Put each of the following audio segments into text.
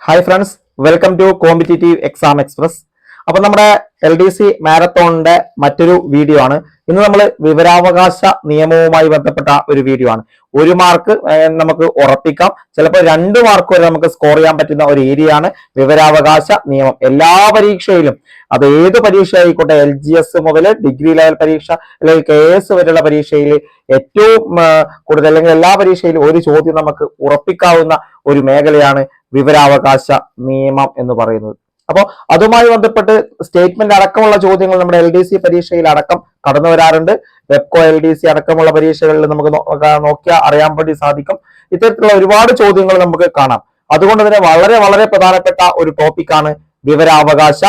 Hi friends, welcome to competitive exam express. അപ്പൊ നമ്മുടെ LDC മാരത്തോണിന്റെ മറ്റൊരു വീഡിയോ ആണ്. ഇന്ന് നമ്മൾ വിവരാവകാശ നിയമവുമായി ബന്ധപ്പെട്ട ഒരു വീഡിയോ ആണ്. 1 മാർക്ക് നമുക്ക് ഉറപ്പിക്കാം, ചിലപ്പോൾ 2 മാർക്ക് വരെ നമുക്ക് സ്കോർ ചെയ്യാൻ പറ്റുന്ന ഒരു ഏരിയ ആണ് വിവരാവകാശ നിയമം. എല്ലാ പരീക്ഷയിലും, അത് ഏത് പരീക്ഷ ആയിക്കോട്ടെ, LGS മുതൽ ഡിഗ്രി ലെവൽ പരീക്ഷ അല്ലെങ്കിൽ KS വരെയുള്ള പരീക്ഷയിൽ ഏറ്റവും കൂടുതൽ അല്ലെങ്കിൽ എല്ലാ പരീക്ഷയിലും ഒരു ചോദ്യം നമുക്ക് ഉറപ്പിക്കാവുന്ന ഒരു മേഖലയാണ് വിവരാവകാശ നിയമം എന്ന് പറയുന്നത്. അപ്പോൾ അതുമായി ബന്ധപ്പെട്ട് സ്റ്റേറ്റ്മെന്റ് അടക്കമുള്ള ചോദ്യങ്ങൾ നമ്മുടെ LDC പരീക്ഷയിൽ അടക്കം കടന്നു വരാറുണ്ട്. വെബ്കോ LDC അടക്കമുള്ള പരീക്ഷകളിൽ നമുക്ക് നോക്കിയാൽ അറിയാൻ വേണ്ടി സാധിക്കും. ഇത്തരത്തിലുള്ള ഒരുപാട് ചോദ്യങ്ങൾ നമുക്ക് കാണാം. അതുകൊണ്ട് തന്നെ വളരെ വളരെ പ്രധാനപ്പെട്ട ഒരു ടോപ്പിക്കാണ് വിവരാവകാശ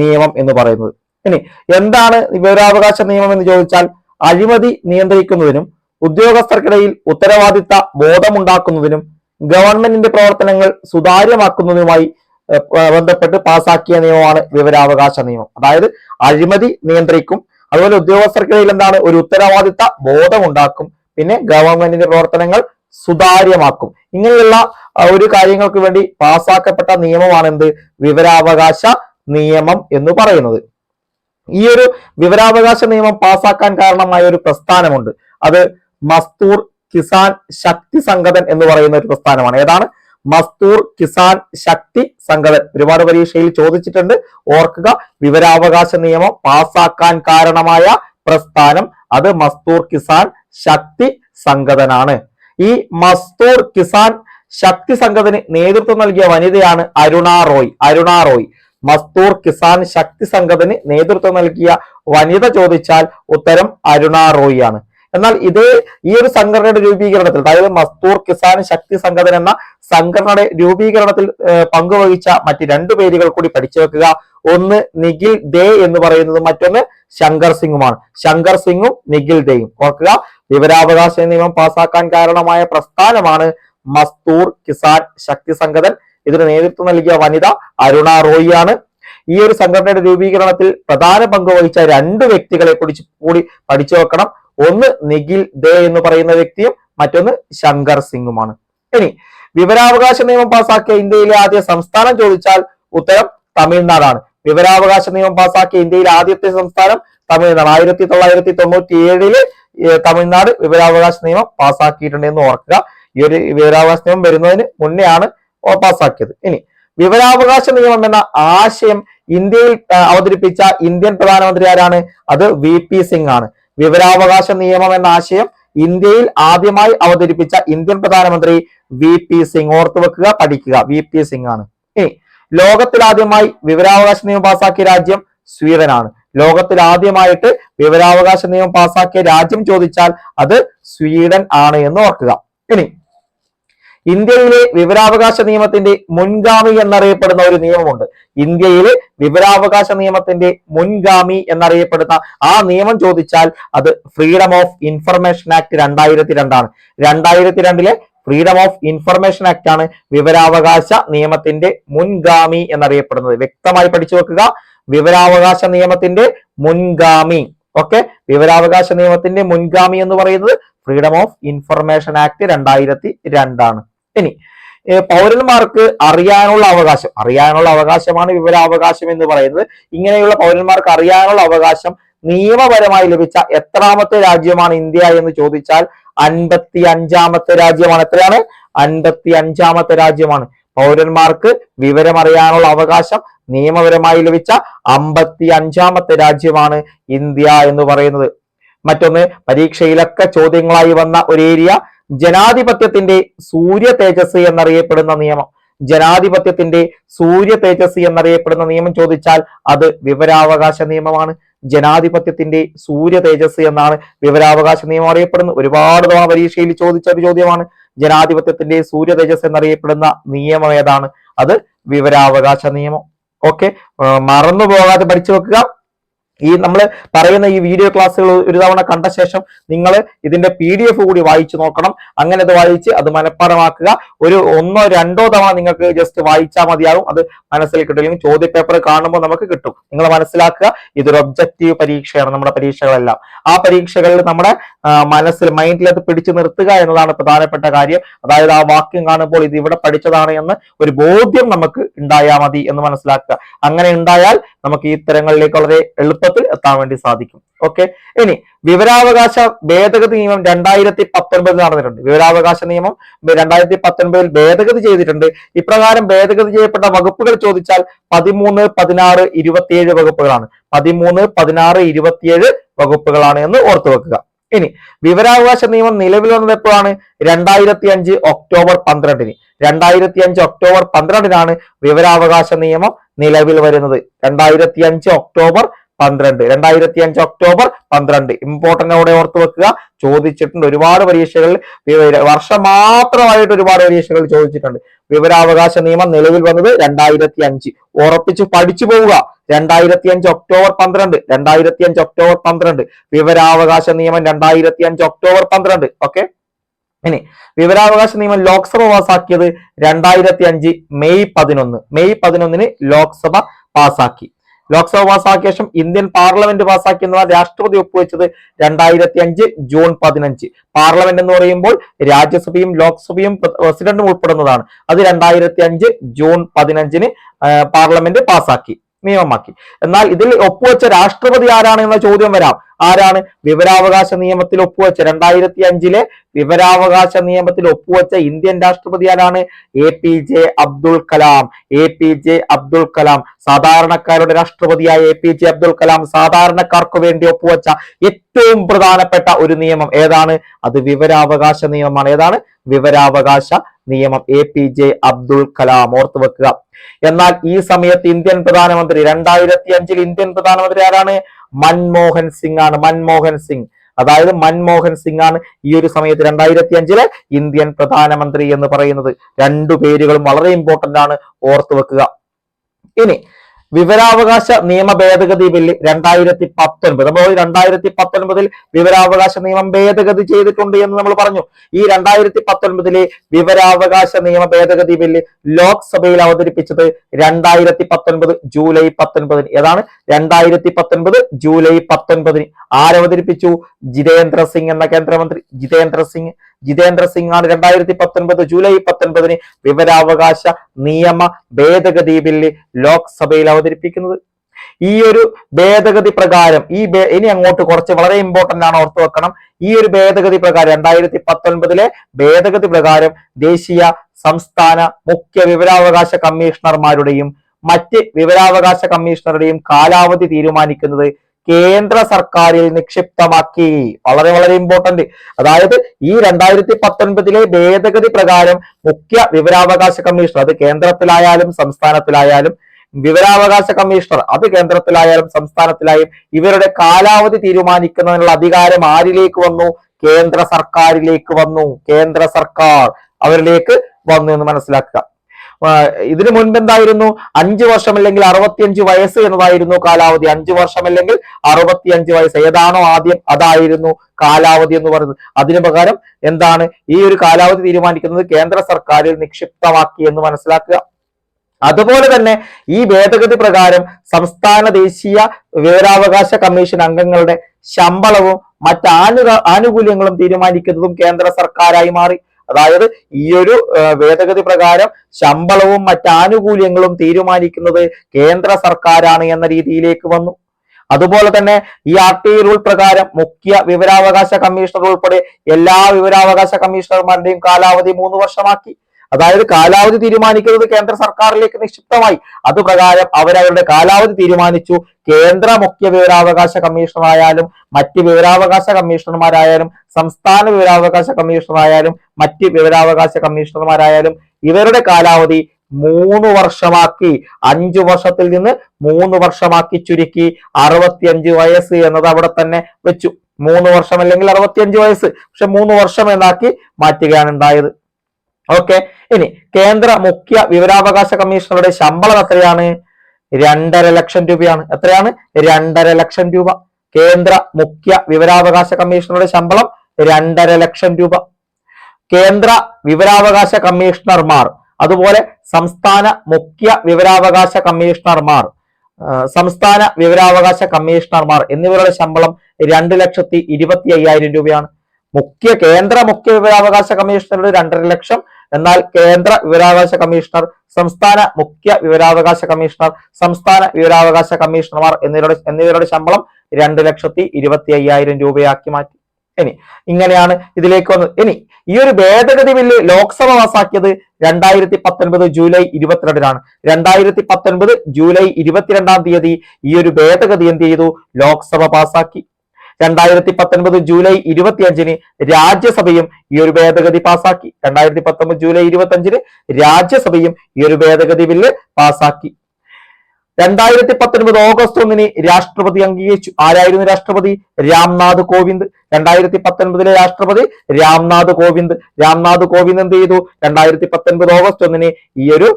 നിയമം എന്ന് പറയുന്നത്. ഇനി എന്താണ് വിവരാവകാശ നിയമം എന്ന് ചോദിച്ചാൽ, അഴിമതി നിയന്ത്രിക്കുന്നതിനും ഉദ്യോഗസ്ഥർക്കിടയിൽ ഉത്തരവാദിത്ത ബോധമുണ്ടാക്കുന്നതിനും ഗവൺമെന്റിന്റെ പ്രവർത്തനങ്ങൾ സുതാര്യമാക്കുന്നതിനുമായി ബന്ധപ്പെട്ട് പാസാക്കിയ നിയമമാണ് വിവരാവകാശ നിയമം. അതായത് അഴിമതി നിയന്ത്രിക്കും, അതുപോലെ ഉദ്യോഗസ്ഥർക്കിടയിൽ എന്താണ് ഒരു ഉത്തരവാദിത്ത ബോധമുണ്ടാക്കും, പിന്നെ ഗവൺമെന്റിന്റെ പ്രവർത്തനങ്ങൾ സുതാര്യമാക്കും. ഇങ്ങനെയുള്ള ഒരു കാര്യങ്ങൾക്ക് വേണ്ടി പാസാക്കപ്പെട്ട നിയമമാണ് എന്ത് വിവരാവകാശ നിയമം എന്ന് പറയുന്നത്. ഈ ഒരു വിവരാവകാശ നിയമം പാസാക്കാൻ കാരണമായ ഒരു പ്രസ്ഥാനമുണ്ട്. അത് മസ്തൂർ കിസാൻ ശക്തി സംഘടൻ എന്ന് പറയുന്ന ഒരു പ്രസ്ഥാനമാണ്. ഏതാണ്? മസ്തൂർ കിസാൻ ശക്തി സംഘടൻ. ഒരുപാട് പരീക്ഷയിൽ ചോദിച്ചിട്ടുണ്ട്, ഓർക്കുക. വിവരാവകാശ നിയമം പാസാക്കാൻ കാരണമായ പ്രസ്ഥാനം അത് മസ്തൂർ കിസാൻ ശക്തി സംഘടനാണ്. ഈ മസ്തൂർ കിസാൻ ശക്തി സംഘടന് നേതൃത്വം നൽകിയ വനിതയാണ് അരുണ റോയ്. മസ്തൂർ കിസാൻ ശക്തി സംഘടന് നേതൃത്വം നൽകിയ വനിത ചോദിച്ചാൽ ഉത്തരം അരുണ റോയ് ആണ്. എന്നാൽ ഈ ഒരു സംഘടനയുടെ രൂപീകരണത്തിൽ, അതായത് മസ്തൂർ കിസാൻ ശക്തി സംഘടന എന്ന സംഘടനയുടെ രൂപീകരണത്തിൽ പങ്കുവഹിച്ച മറ്റ് 2 പേരുകൾ കൂടി പഠിച്ചു വെക്കുക. ഒന്ന് നിഖിൽ ദേ എന്ന് പറയുന്നത്, മറ്റൊന്ന് ശങ്കർ സിംഗുമാണ്. ശങ്കർ സിംഗും നിഖിൽ ദേയും. ഓർക്കുക, വിവരാവകാശ നിയമം പാസാക്കാൻ കാരണമായ പ്രസ്ഥാനമാണ് മസ്തൂർ കിസാൻ ശക്തി സംഘടൻ. ഇതിന് നേതൃത്വം നൽകിയ വനിത അരുണ റോയ് ആണ്. ഈ ഒരു സംഘടനയുടെ രൂപീകരണത്തിൽ പ്രധാന പങ്ക് വഹിച്ച 2 വ്യക്തികളെ കൂടി പഠിച്ചു വെക്കണം. ഒന്ന് നിഖിൽ ദേ എന്ന് പറയുന്ന വ്യക്തിയും മറ്റൊന്ന് ശങ്കർ സിംഗുമാണ്. ഇനി വിവരാവകാശ നിയമം പാസാക്കിയ ഇന്ത്യയിലെ ആദ്യ സംസ്ഥാനം ചോദിച്ചാൽ ഉത്തരം തമിഴ്നാടാണ്. വിവരാവകാശ നിയമം പാസാക്കിയ ഇന്ത്യയിലെ ആദ്യത്തെ സംസ്ഥാനം തമിഴ്നാട്. 1997 തമിഴ്നാട് വിവരാവകാശ നിയമം പാസാക്കിയിട്ടുണ്ട് എന്ന് ഓർക്കുക. ഈ ഒരു വിവരാവകാശ നിയമം വരുന്നതിന് മുന്നെയാണ് പാസാക്കിയത്. ഇനി വിവരാവകാശ നിയമം എന്ന ആശയം ഇന്ത്യയിൽ അവതരിപ്പിച്ച ഇന്ത്യൻ പ്രധാനമന്ത്രി ആരാണ്? അത് VP സിംഗ് ആണ്. വിവരാവകാശ നിയമം എന്ന ആശയം ഇന്ത്യയിൽ ആദ്യമായി അവതരിപ്പിച്ച ഇന്ത്യൻ പ്രധാനമന്ത്രി VP സിംഗ്. ഓർത്തു വെക്കുക, പഠിക്കുക. VP സിംഗ് ആണ്. ഇനി ലോകത്തിൽ ആദ്യമായി വിവരാവകാശ നിയമം പാസാക്കിയ രാജ്യം സ്വീഡനാണ്. ലോകത്തിൽ ആദ്യമായിട്ട് വിവരാവകാശ നിയമം പാസാക്കിയ രാജ്യം ചോദിച്ചാൽ അത് സ്വീഡൻ ആണ് എന്ന് ഓർക്കുക. ഇനി ഇന്ത്യയിലെ വിവരാവകാശ നിയമത്തിന്റെ മുൻഗാമി എന്നറിയപ്പെടുന്ന ഒരു നിയമമുണ്ട്. ഇന്ത്യയിലെ വിവരാവകാശ നിയമത്തിന്റെ മുൻഗാമി എന്നറിയപ്പെടുന്ന ആ നിയമം ചോദിച്ചാൽ അത് ഫ്രീഡം ഓഫ് ഇൻഫർമേഷൻ ആക്ട് 2002 ആണ്. 2002 ഫ്രീഡം ഓഫ് ഇൻഫർമേഷൻ ആക്ട് ആണ് വിവരാവകാശ നിയമത്തിന്റെ മുൻഗാമി എന്നറിയപ്പെടുന്നത്. വ്യക്തമായി പഠിച്ചു വെക്കുക, വിവരാവകാശ നിയമത്തിന്റെ മുൻഗാമി. ഓക്കെ, വിവരാവകാശ നിയമത്തിന്റെ മുൻഗാമി എന്ന് പറയുന്നത് ഫ്രീഡം ഓഫ് ഇൻഫർമേഷൻ ആക്ട് 2002 ആണ്. ഇനി പൗരന്മാർക്ക് അറിയാനുള്ള അവകാശമാണ് വിവരാവകാശം എന്ന് പറയുന്നത്. ഇങ്ങനെയുള്ള പൗരന്മാർക്ക് അറിയാനുള്ള അവകാശം നിയമപരമായി ലഭിച്ച എത്രാമത്തെ രാജ്യമാണ് ഇന്ത്യ എന്ന് ചോദിച്ചാൽ 55ാമത്തെ രാജ്യമാണ്. എത്രയാണ്? 55ാമത്തെ രാജ്യമാണ്. പൗരന്മാർക്ക് വിവരമറിയാനുള്ള അവകാശം നിയമപരമായി ലഭിച്ച 55ാമത്തെ രാജ്യമാണ് ഇന്ത്യ എന്ന് പറയുന്നത്. മറ്റൊന്ന്, പരീക്ഷയിലൊക്കെ ചോദ്യങ്ങളായി വന്ന ഒരു ഏരിയ, ജനാധിപത്യത്തിന്റെ സൂര്യ തേജസ് എന്നറിയപ്പെടുന്ന നിയമം. ജനാധിപത്യത്തിന്റെ സൂര്യ തേജസ് എന്നറിയപ്പെടുന്ന നിയമം ചോദിച്ചാൽ അത് വിവരാവകാശ നിയമമാണ്. ജനാധിപത്യത്തിന്റെ സൂര്യ തേജസ് എന്നാണ് വിവരാവകാശ നിയമം അറിയപ്പെടുന്നത്. ഒരുപാട് തവണ പരീക്ഷയിൽ ചോദിച്ച ഒരു ചോദ്യമാണ്. ജനാധിപത്യത്തിന്റെ സൂര്യ തേജസ് എന്നറിയപ്പെടുന്ന നിയമം ഏതാണ്? അത് വിവരാവകാശ നിയമം. ഓക്കെ, മറന്നു പോകാതെ പഠിച്ചു വെക്കുക. ഈ നമ്മൾ പറയുന്ന ഈ വീഡിയോ ക്ലാസ്സുകൾ ഒരു തവണ കണ്ട ശേഷം നിങ്ങൾ ഇതിന്റെ PDF കൂടി വായിച്ചു നോക്കണം. അങ്ങനെ അത് വായിച്ച് അത് മനഃപ്പാഠമാക്കുക. ഒരു 1-2 തവണ നിങ്ങൾക്ക് ജസ്റ്റ് വായിച്ചാൽ മതിയാകും, അത് മനസ്സിൽ കിട്ടും. അല്ലെങ്കിൽ ചോദ്യ പേപ്പർ കാണുമ്പോൾ നമുക്ക് കിട്ടും. നിങ്ങൾ മനസ്സിലാക്കുക, ഇതൊരു ഒബ്ജക്റ്റീവ് പരീക്ഷയാണ്. നമ്മുടെ പരീക്ഷകളെല്ലാം ആ പരീക്ഷകളിൽ നമ്മുടെ മനസ്സിൽ മൈൻഡിൽ അത് പിടിച്ചു നിർത്തുക എന്നതാണ് പ്രധാനപ്പെട്ട കാര്യം. അതായത് ആ വാക്യം കാണുമ്പോൾ ഇത് ഇവിടെ പഠിച്ചതാണ് എന്ന് ഒരു ബോധ്യം നമുക്ക് ഉണ്ടായാൽ മതി എന്ന് മനസ്സിലാക്കുക. അങ്ങനെ ഉണ്ടായാൽ നമുക്ക് ഈ തരങ്ങളിലേക്ക് വളരെ എളുപ്പത്തിൽ എത്താൻ വേണ്ടി സാധിക്കും. ഓക്കെ, ഇനി വിവരാവകാശ ഭേദഗതി നിയമം 2019 നടന്നിട്ടുണ്ട്. വിവരാവകാശ നിയമം 2019 ഭേദഗതി ചെയ്തിട്ടുണ്ട്. ഇപ്രകാരം ഭേദഗതി ചെയ്യപ്പെട്ട വകുപ്പുകൾ ചോദിച്ചാൽ 13, 16, 27 വകുപ്പുകളാണ്. 13, 16, 27 വകുപ്പുകളാണ് എന്ന് ഓർത്തു വെക്കുക. ഇനി വിവരാവകാശ നിയമം നിലവിൽ വന്നത് എപ്പോഴാണ്? 2005 ഒക്ടോബർ 12-ന്. 2005 ഒക്ടോബർ 12-നാണ് വിവരാവകാശ നിയമം നിലവിൽ വരുന്നത്. 2005 ഒക്ടോബർ 12. 2005 ഒക്ടോബർ 12 ഇമ്പോർട്ടന്റ് അവിടെ ഓർത്ത് വെക്കുക. ചോദിച്ചിട്ടുണ്ട് ഒരുപാട് പരീക്ഷകളിൽ, വർഷം മാത്രമായിട്ട് ഒരുപാട് പരീക്ഷകൾ ചോദിച്ചിട്ടുണ്ട്. വിവരാവകാശ നിയമം നിലവിൽ വന്നത് 2005. ഉറപ്പിച്ച് പഠിച്ചു പോവുക. 2005 ഒക്ടോബർ 12. 2005 ഒക്ടോബർ 12 വിവരാവകാശ നിയമം 2005 ഒക്ടോബർ 12. ഓക്കെ, ഇനി വിവരാവകാശ നിയമം ലോക്സഭ പാസാക്കിയത് 2005 മെയ് 11. മെയ് 11-ന് ലോക്സഭ പാസാക്കി. ലോക്സഭ പാസാക്കിയ ശേഷം ഇന്ത്യൻ പാർലമെന്റ് പാസാക്കി എന്നാൽ രാഷ്ട്രപതി ഒപ്പുവെച്ചത് 2005 ജൂൺ 15. പാർലമെന്റ് എന്ന് പറയുമ്പോൾ രാജ്യസഭയും ലോക്സഭയും പ്രസിഡന്റും ഉൾപ്പെടുന്നതാണ്. അത് 2005 ജൂൺ 15-ന് പാർലമെന്റ് പാസാക്കി, നിയമമാക്കി. എന്നാൽ ഇതിൽ ഒപ്പുവെച്ച രാഷ്ട്രപതി ആരാണ് എന്ന ചോദ്യം വരാം. ആരാണ്? വിവരാവകാശ നിയമത്തിൽ ഒപ്പുവെച്ച 2005-ലെ വിവരാവകാശ നിയമത്തിൽ ഒപ്പുവെച്ച ഇന്ത്യൻ രാഷ്ട്രപതി ആരാണ്? APJ അബ്ദുൽ കലാം. APJ അബ്ദുൽ കലാം, സാധാരണക്കാരുടെ രാഷ്ട്രപതിയായ APJ അബ്ദുൽ കലാം സാധാരണക്കാർക്ക് വേണ്ടി ഒപ്പുവെച്ച ഏറ്റവും പ്രധാനപ്പെട്ട ഒരു നിയമം ഏതാണ്? അത് വിവരാവകാശ നിയമമാണ്. ഏതാണ്? വിവരാവകാശ നിയമം. APJ അബ്ദുൽ കലാം ഓർത്തു വെക്കുക. എന്നാൽ ഈ സമയത്ത് ഇന്ത്യൻ പ്രധാനമന്ത്രി 2005-ൽ ഇന്ത്യൻ പ്രധാനമന്ത്രി ആരാണ്? മൻമോഹൻ സിംഗ് ആണ്. മൻമോഹൻ സിംഗ്, അതായത് മൻമോഹൻ സിംഗ് ആണ് ഈ ഒരു സമയത്ത് 2005-ലെ ഇന്ത്യൻ പ്രധാനമന്ത്രി എന്ന് പറയുന്നത്. രണ്ടു പേരുകളും വളരെ ഇമ്പോർട്ടന്റ് ആണ്, ഓർത്തു വെക്കുക. ഇനി വിവരാവകാശ നിയമ ഭേദഗതി ബില്ല് 2019. നമ്മൾ 2019-ൽ വിവരാവകാശ നിയമം ഭേദഗതി ചെയ്തിട്ടുണ്ട് എന്ന് നമ്മൾ പറഞ്ഞു. ഈ 2019-ലെ വിവരാവകാശ നിയമ ഭേദഗതി ബില്ല് ലോക്സഭയിൽ അവതരിപ്പിച്ചത് 2019 ജൂലൈ 19-ന്. ഏതാണ്? 2019 ജൂലൈ 19-ന്. ആരവതരിപ്പിച്ചു? ജിതേന്ദ്ര സിംഗ് എന്ന കേന്ദ്രമന്ത്രി. ജിതേന്ദ്ര സിംഗ് ആണ് 2019 ജൂലൈ 19-ന് വിവരാവകാശ നിയമ ഭേദഗതി ബില്ല് ലോക്സഭയിൽ അവതരിപ്പിക്കുന്നത്. ഈ ഒരു ഭേദഗതി പ്രകാരം ഇനി അങ്ങോട്ട് കുറച്ച് വളരെ ഇമ്പോർട്ടന്റ് ആണ്, ഓർത്തു വെക്കണം. ഈ ഒരു ഭേദഗതി പ്രകാരം 2019-ലെ ഭേദഗതി പ്രകാരം ദേശീയ, സംസ്ഥാന, മുഖ്യ വിവരാവകാശ കമ്മീഷണർമാരുടെയും മറ്റ് വിവരാവകാശ കമ്മീഷണറുടെയും കാലാവധി തീരുമാനിക്കുന്നത് കേന്ദ്ര സർക്കാരിൽ നിക്ഷിപ്തമാക്കി. വളരെ വളരെ ഇമ്പോർട്ടന്റ്. അതായത് ഈ 2019-ലെ ഭേദഗതി പ്രകാരം മുഖ്യ വിവരാവകാശ കമ്മീഷണർ, അത് കേന്ദ്രത്തിലായാലും സംസ്ഥാനത്തിലായാലും, വിവരാവകാശ കമ്മീഷണർ അത് കേന്ദ്രത്തിലായാലും സംസ്ഥാനത്തിലായും ഇവരുടെ കാലാവധി തീരുമാനിക്കുന്നതിനുള്ള അധികാരം ആരിലേക്ക് വന്നു? കേന്ദ്ര സർക്കാരിലേക്ക് വന്നു. കേന്ദ്ര സർക്കാർ അവരിലേക്ക് വന്നു എന്ന് മനസ്സിലാക്കുക. ഇതിനു മുൻപ് എന്തായിരുന്നു? 5 വർഷം അല്ലെങ്കിൽ 65 വയസ്സ് എന്നതായിരുന്നു കാലാവധി. 5 വർഷം അല്ലെങ്കിൽ 65 വയസ്സ് ഏതാണോ ആദ്യം അതായിരുന്നു കാലാവധി എന്ന് പറയുന്നത്. അതിനു പകരം എന്താണ്? ഈ ഒരു കാലാവധി തീരുമാനിക്കുന്നത് കേന്ദ്ര സർക്കാരിൽ നിക്ഷിപ്തമാക്കി എന്ന് മനസ്സിലാക്കുക. അതുപോലെ തന്നെ ഈ ഭേദഗതി പ്രകാരം സംസ്ഥാന ദേശീയ വിവരാവകാശ കമ്മീഷൻ അംഗങ്ങളുടെ ശമ്പളവും മറ്റ് ആനുകൂല്യങ്ങളും തീരുമാനിക്കുന്നതും കേന്ദ്ര സർക്കാരായി മാറി. അതായത് ഈ ഒരു ഭേദഗതി പ്രകാരം ശമ്പളവും മറ്റ് ആനുകൂല്യങ്ങളും തീരുമാനിക്കുന്നത് കേന്ദ്ര സർക്കാരാണ് എന്ന രീതിയിലേക്ക് വന്നു. അതുപോലെ തന്നെ ഈ RTI റൂൾ പ്രകാരം മുഖ്യ വിവരാവകാശ കമ്മീഷണർ ഉൾപ്പെടെ എല്ലാ വിവരാവകാശ കമ്മീഷണർമാരുടെയും കാലാവധി 3 വർഷമാക്കി. അതായത് കാലാവധി തീരുമാനിക്കുന്നത് കേന്ദ്ര സർക്കാരിലേക്ക് നിക്ഷിപ്തമായി. അതുപ്രകാരം അവരവരുടെ കാലാവധി തീരുമാനിച്ചു. കേന്ദ്ര മുഖ്യ വിവരാവകാശ കമ്മീഷണറായാലും മറ്റ് വിവരാവകാശ കമ്മീഷണർമാരായാലും സംസ്ഥാന വിവരാവകാശ കമ്മീഷണറായാലും മറ്റ് വിവരാവകാശ കമ്മീഷണർമാരായാലും ഇവരുടെ കാലാവധി 3 വർഷമാക്കി. 5 വർഷത്തിൽ നിന്ന് 3 വർഷമാക്കി ചുരുക്കി. 65 വയസ്സ് എന്നത് അവിടെ തന്നെ വെച്ചു. 3 വർഷം അല്ലെങ്കിൽ 65 വയസ്സ്, പക്ഷെ 3 വർഷം എന്നാക്കി മാറ്റുകയാണ് ഉണ്ടായത്. ഓക്കെ, ഇനി കേന്ദ്ര മുഖ്യ വിവരാവകാശ കമ്മീഷണറുടെ ശമ്പളം എത്രയാണ്? 2.5 ലക്ഷം രൂപയാണ്. എത്രയാണ്? 2.5 ലക്ഷം രൂപ. കേന്ദ്ര മുഖ്യ വിവരാവകാശ കമ്മീഷണറുടെ ശമ്പളം 2.5 ലക്ഷം രൂപ. കേന്ദ്ര വിവരാവകാശ കമ്മീഷണർമാർ, അതുപോലെ സംസ്ഥാന മുഖ്യ വിവരാവകാശ കമ്മീഷണർമാർ, സംസ്ഥാന വിവരാവകാശ കമ്മീഷണർമാർ എന്നിവരുടെ ശമ്പളം 2,25,000 രൂപയാണ്. കേന്ദ്ര മുഖ്യ വിവരാവകാശ കമ്മീഷണറുടെ 2.5 ലക്ഷം, എന്നാൽ കേന്ദ്ര വിവരാവകാശ കമ്മീഷണർ, സംസ്ഥാന മുഖ്യ വിവരാവകാശ കമ്മീഷണർ, സംസ്ഥാന വിവരാവകാശ കമ്മീഷണർമാർ എന്നിവരുടെ ശമ്പളം 2,25,000 രൂപയാക്കി മാറ്റി. ഇനി ഇങ്ങനെയാണ് ഇതിലേക്ക് വന്നത്. ഇനി ഈ ഒരു ഭേദഗതി ബില്ല് ലോക്സഭ പാസാക്കിയത് 2019 ജൂലൈ 22-നാണ്. 2019 ജൂലൈ 22-ാം തീയതി ഈ ഒരു ഭേദഗതി എന്ത് ചെയ്തു? ലോക്സഭ പാസാക്കി. 2019 ജൂലൈ 25-ന് രാജ്യസഭയും ഈ ഒരു ഭേദഗതി പാസാക്കി. 2019 ജൂലൈ 25-ന് രാജ്യസഭയും ഈ ഒരു ഭേദഗതി ബില്ല് പാസാക്കി. 2019 ഓഗസ്റ്റ് 1-ന് രാഷ്ട്രപതി അംഗീകരിച്ചു. ആരായിരുന്നു രാഷ്ട്രപതി? രാംനാഥ് കോവിന്ദ്. 2019 രാഷ്ട്രപതി രാംനാഥ് കോവിന്ദ്. രാംനാഥ് കോവിന്ദ് എന്ത് ചെയ്തു? 2019 ഓഗസ്റ്റ് 1-ന് ഈ ഒരു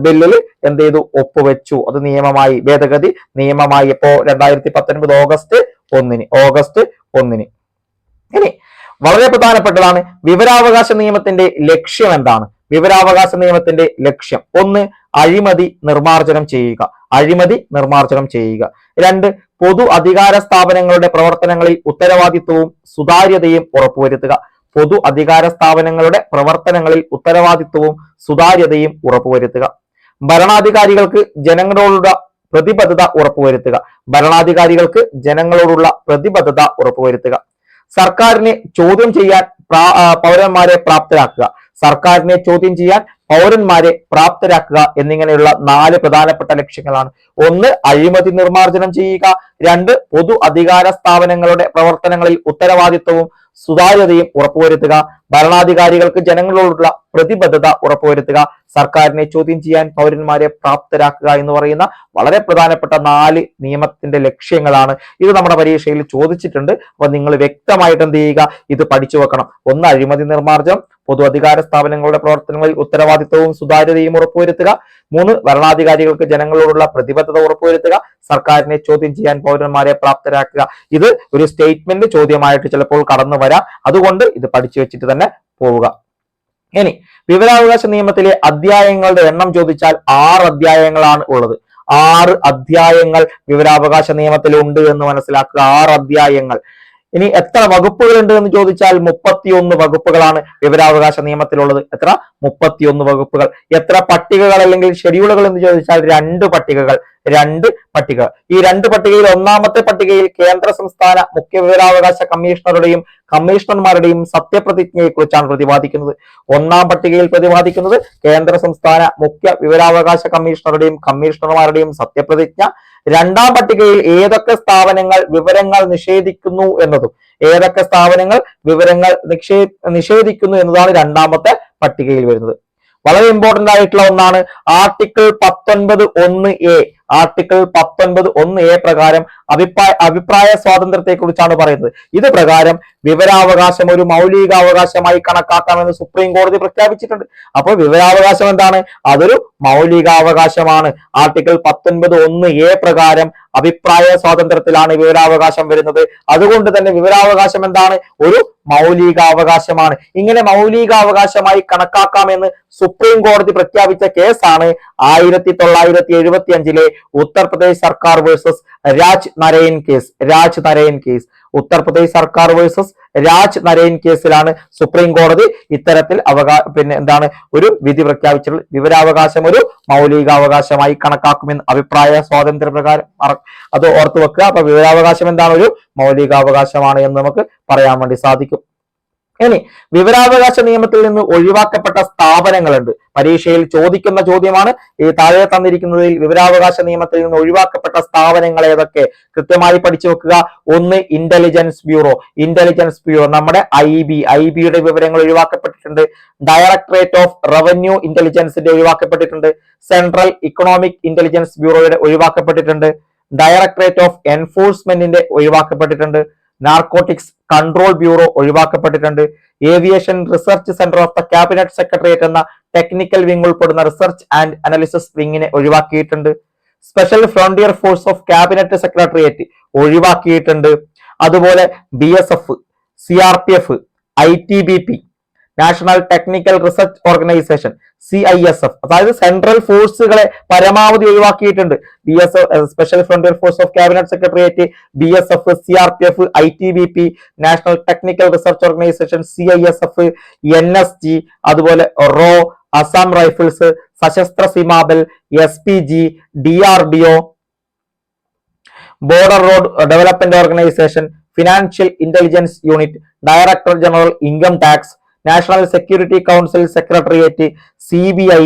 ബില്ലിൽ എന്ത് ചെയ്തു? ഒപ്പുവെച്ചു. അത് നിയമമായി, ഭേദഗതി നിയമമായി. ഇപ്പോ 2019 ഓഗസ്റ്റ് 1-ന്. ഇനി വളരെ പ്രധാനപ്പെട്ടതാണ്, വിവരാവകാശ നിയമത്തിന്റെ ലക്ഷ്യം എന്താണ്? വിവരാവകാശ നിയമത്തിന്റെ ലക്ഷ്യം: 1. അഴിമതി നിർമാർജനം ചെയ്യുക. 2. പൊതു അധികാര സ്ഥാപനങ്ങളുടെ പ്രവർത്തനങ്ങളിൽ ഉത്തരവാദിത്വവും സുതാര്യതയും ഉറപ്പുവരുത്തുക. പൊതു അധികാര സ്ഥാപനങ്ങളുടെ പ്രവർത്തനങ്ങളിൽ ഉത്തരവാദിത്വവും സുതാര്യതയും ഉറപ്പുവരുത്തുക. ഭരണാധികാരികൾക്ക് ജനങ്ങളോടുള്ള പ്രതിബദ്ധത ഉറപ്പുവരുത്തുക. സർക്കാരിനെ ചോദ്യം ചെയ്യാൻ പൗരന്മാരെ പ്രാപ്തരാക്കുക എന്നിങ്ങനെയുള്ള 4 പ്രധാനപ്പെട്ട ലക്ഷ്യങ്ങളാണ്. 1. അഴിമതി നിർമാർജനം ചെയ്യുക. 2. പൊതു അധികാര സ്ഥാപനങ്ങളുടെ പ്രവർത്തനങ്ങളിൽ ഉത്തരവാദിത്വവും സുതാര്യതയും ഉറപ്പുവരുത്തുക. ഭരണാധികാരികൾക്ക് ജനങ്ങളോടുള്ള പ്രതിബദ്ധത ഉറപ്പുവരുത്തുക. സർക്കാരിനെ ചോദ്യം ചെയ്യാൻ പൗരന്മാരെ പ്രാപ്തരാക്കുക എന്ന് പറയുന്ന വളരെ പ്രധാനപ്പെട്ട 4 നിയമത്തിന്റെ ലക്ഷ്യങ്ങളാണ്. ഇത് നമ്മുടെ പരീക്ഷയിൽ ചോദിച്ചിട്ടുണ്ട്. അപ്പൊ നിങ്ങൾ വ്യക്തമായിട്ട് എന്ത് ചെയ്യുക? ഇത് പഠിച്ചു വെക്കണം. 1. അഴിമതി നിർമാർജനം. പൊതു അധികാര സ്ഥാപനങ്ങളുടെ പ്രവർത്തനങ്ങളിൽ ഉത്തരവാദിത്വവും സുതാര്യതയും ഉറപ്പുവരുത്തുക. 3. ഭരണാധികാരികൾക്ക് ജനങ്ങളോടുള്ള പ്രതിബദ്ധത ഉറപ്പുവരുത്തുക. സർക്കാരിനെ ചോദ്യം ചെയ്യാൻ പൗരന്മാരെ പ്രാപ്തരാക്കുക. ഇത് ഒരു സ്റ്റേറ്റ്മെന്റ് ചോദ്യമായിട്ട് ചിലപ്പോൾ കടന്നു വരാം. അതുകൊണ്ട് ഇത് പഠിച്ചു വെച്ചിട്ട് തന്നെ പോവുക. ഇനി വിവരാവകാശ നിയമത്തിലെ അധ്യായങ്ങളുടെ എണ്ണം ചോദിച്ചാൽ 6 അധ്യായങ്ങളാണ് ഉള്ളത്. 6 അധ്യായങ്ങൾ വിവരാവകാശ നിയമത്തിലുണ്ട് എന്ന് മനസ്സിലാക്കുക. 6 അധ്യായങ്ങൾ. ഇനി എത്ര വകുപ്പുകൾ ഉണ്ട് എന്ന് ചോദിച്ചാൽ 31 വകുപ്പുകളാണ് വിവരാവകാശ നിയമത്തിലുള്ളത്. എത്ര? 31 വകുപ്പുകൾ. എത്ര പട്ടികകൾ അല്ലെങ്കിൽ ഷെഡ്യൂളുകൾ എന്ന് ചോദിച്ചാൽ 2 പട്ടികകൾ. ഈ 2 പട്ടികയിൽ ഒന്നാമത്തെ പട്ടികയിൽ കേന്ദ്ര സംസ്ഥാന മുഖ്യ വിവരാവകാശ കമ്മീഷണർമാരുടെയും സത്യപ്രതിജ്ഞയെ കുറിച്ചാണ് പ്രതിപാദിക്കുന്നത്. 1-ാം പട്ടികയിൽ പ്രതിപാദിക്കുന്നത് കേന്ദ്ര സംസ്ഥാന മുഖ്യ വിവരാവകാശ കമ്മീഷണർമാരുടെയും സത്യപ്രതിജ്ഞ. 2-ാം പട്ടികയിൽ ഏതൊക്കെ സ്ഥാപനങ്ങൾ വിവരങ്ങൾ നിഷേധിക്കുന്നു എന്നതും എന്നതാണ് 2-ാമത്തെ പട്ടികയിൽ വരുന്നത്. വളരെ ഇമ്പോർട്ടന്റ് ആയിട്ടുള്ള ഒന്നാണ് ആർട്ടിക്കിൾ 19(1)(a). ആർട്ടിക്കിൾ 19(1)(a) പ്രകാരം അഭിപ്രായ സ്വാതന്ത്ര്യത്തെ കുറിച്ചാണ് പറയുന്നത്. ഇത് പ്രകാരം വിവരാവകാശം ഒരു മൗലികാവകാശമായി കണക്കാക്കാമെന്ന് സുപ്രീം കോടതി പ്രഖ്യാപിച്ചിട്ടുണ്ട്. അപ്പോൾ വിവരാവകാശം എന്താണ്? അതൊരു മൗലികാവകാശമാണ്. ആർട്ടിക്കിൾ 19(1)(a) പ്രകാരം അഭിപ്രായ സ്വാതന്ത്ര്യത്തിലാണ് വിവരാവകാശം വരുന്നത്. അതുകൊണ്ട് തന്നെ വിവരാവകാശം എന്താണ്? ഒരു മൗലികാവകാശമാണ്. ഇങ്ങനെ മൗലികാവകാശമായി കണക്കാക്കാമെന്ന് സുപ്രീം കോടതി പ്രഖ്യാപിച്ച കേസാണ് 1975-ലെ ഉത്തർപ്രദേശ് സർക്കാർ വേഴ്സസ് രാജ് നരേൻ കേസ്. ഉത്തർപ്രദേശ് സർക്കാർ വേഴ്സസ് രാജ് നരേൻ കേസിലാണ് സുപ്രീം കോടതി ഇത്തരത്തിൽ ഒരു വിധി പ്രഖ്യാപിച്ചിട്ടുള്ളത്. വിവരാവകാശം ഒരു മൗലികാവകാശമായി കണക്കാക്കുമെന്ന് അഭിപ്രായ സ്വാതന്ത്ര്യ പ്രകാരം. അത് ഓർത്തു വെക്കുക. അപ്പൊ വിവരാവകാശം എന്താണ്? ഒരു മൗലികാവകാശമാണ് എന്ന് നമുക്ക് പറയാൻ വേണ്ടി സാധിക്കും. ഇനി വിവരാവകാശ നിയമത്തിൽ നിന്ന് ഒഴിവാക്കപ്പെട്ട സ്ഥാപനങ്ങളുണ്ട്. പരീക്ഷയിൽ ചോദിക്കുന്ന ചോദ്യമാണ്. ഈ താഴെ തന്നിരിക്കുന്നതിൽ വിവരാവകാശ നിയമത്തിൽ നിന്ന് ഒഴിവാക്കപ്പെട്ട സ്ഥാപനങ്ങൾ ഏതൊക്കെ? കൃത്യമായി പഠിച്ചു വെക്കുക. 1. Intelligence bureau. നമ്മുടെ ഐബിയുടെ വിവരങ്ങൾ ഒഴിവാക്കപ്പെട്ടിട്ടുണ്ട്. ഡയറക്ടറേറ്റ് ഓഫ് റവന്യൂ ഇന്റലിജൻസിന്റെ ഒഴിവാക്കപ്പെട്ടിട്ടുണ്ട്. സെൻട്രൽ ഇക്കണോമിക് ഇന്റലിജൻസ് ബ്യൂറോയുടെ ഒഴിവാക്കപ്പെട്ടിട്ടുണ്ട്. ഡയറക്ടറേറ്റ് ഓഫ് എൻഫോഴ്സ്മെന്റിന്റെ ഒഴിവാക്കപ്പെട്ടിട്ടുണ്ട്. നാർക്കോട്ടിക്സ് കൺട്രോൾ ബ്യൂറോ ഒഴിവാക്കപ്പെട്ടിട്ടുണ്ട്. Aviation research centre of the cabinet secretariat എന്ന ടെക്നിക്കൽ വിങ് ഉൾപ്പെടുന്ന റിസർച്ച് ആൻഡ് അനാലിസിസ് വിങ്ങിനെ ഒഴിവാക്കിയിട്ടുണ്ട്. Special frontier force of cabinet secretariat ഒഴിവാക്കിയിട്ടുണ്ട്. അതുപോലെ BSF, CRPF, ITBP, national technical research organisation CISF, അതായത് സെൻട്രൽ ഫോഴ്സുകളെ പരമാവധി ഒഴിവാക്കിയിട്ടുണ്ട്. Special frontier force of cabinet secretariat, BSF, CRPF, ITBP, national technical research organisation CISF, NSG, അതുപോലെ റോ, Assam rifles, Sashastra Seema Bal, SPG, DRDO, border road development organisation, financial intelligence unit, director general income tax, national security council secretariat, CBI,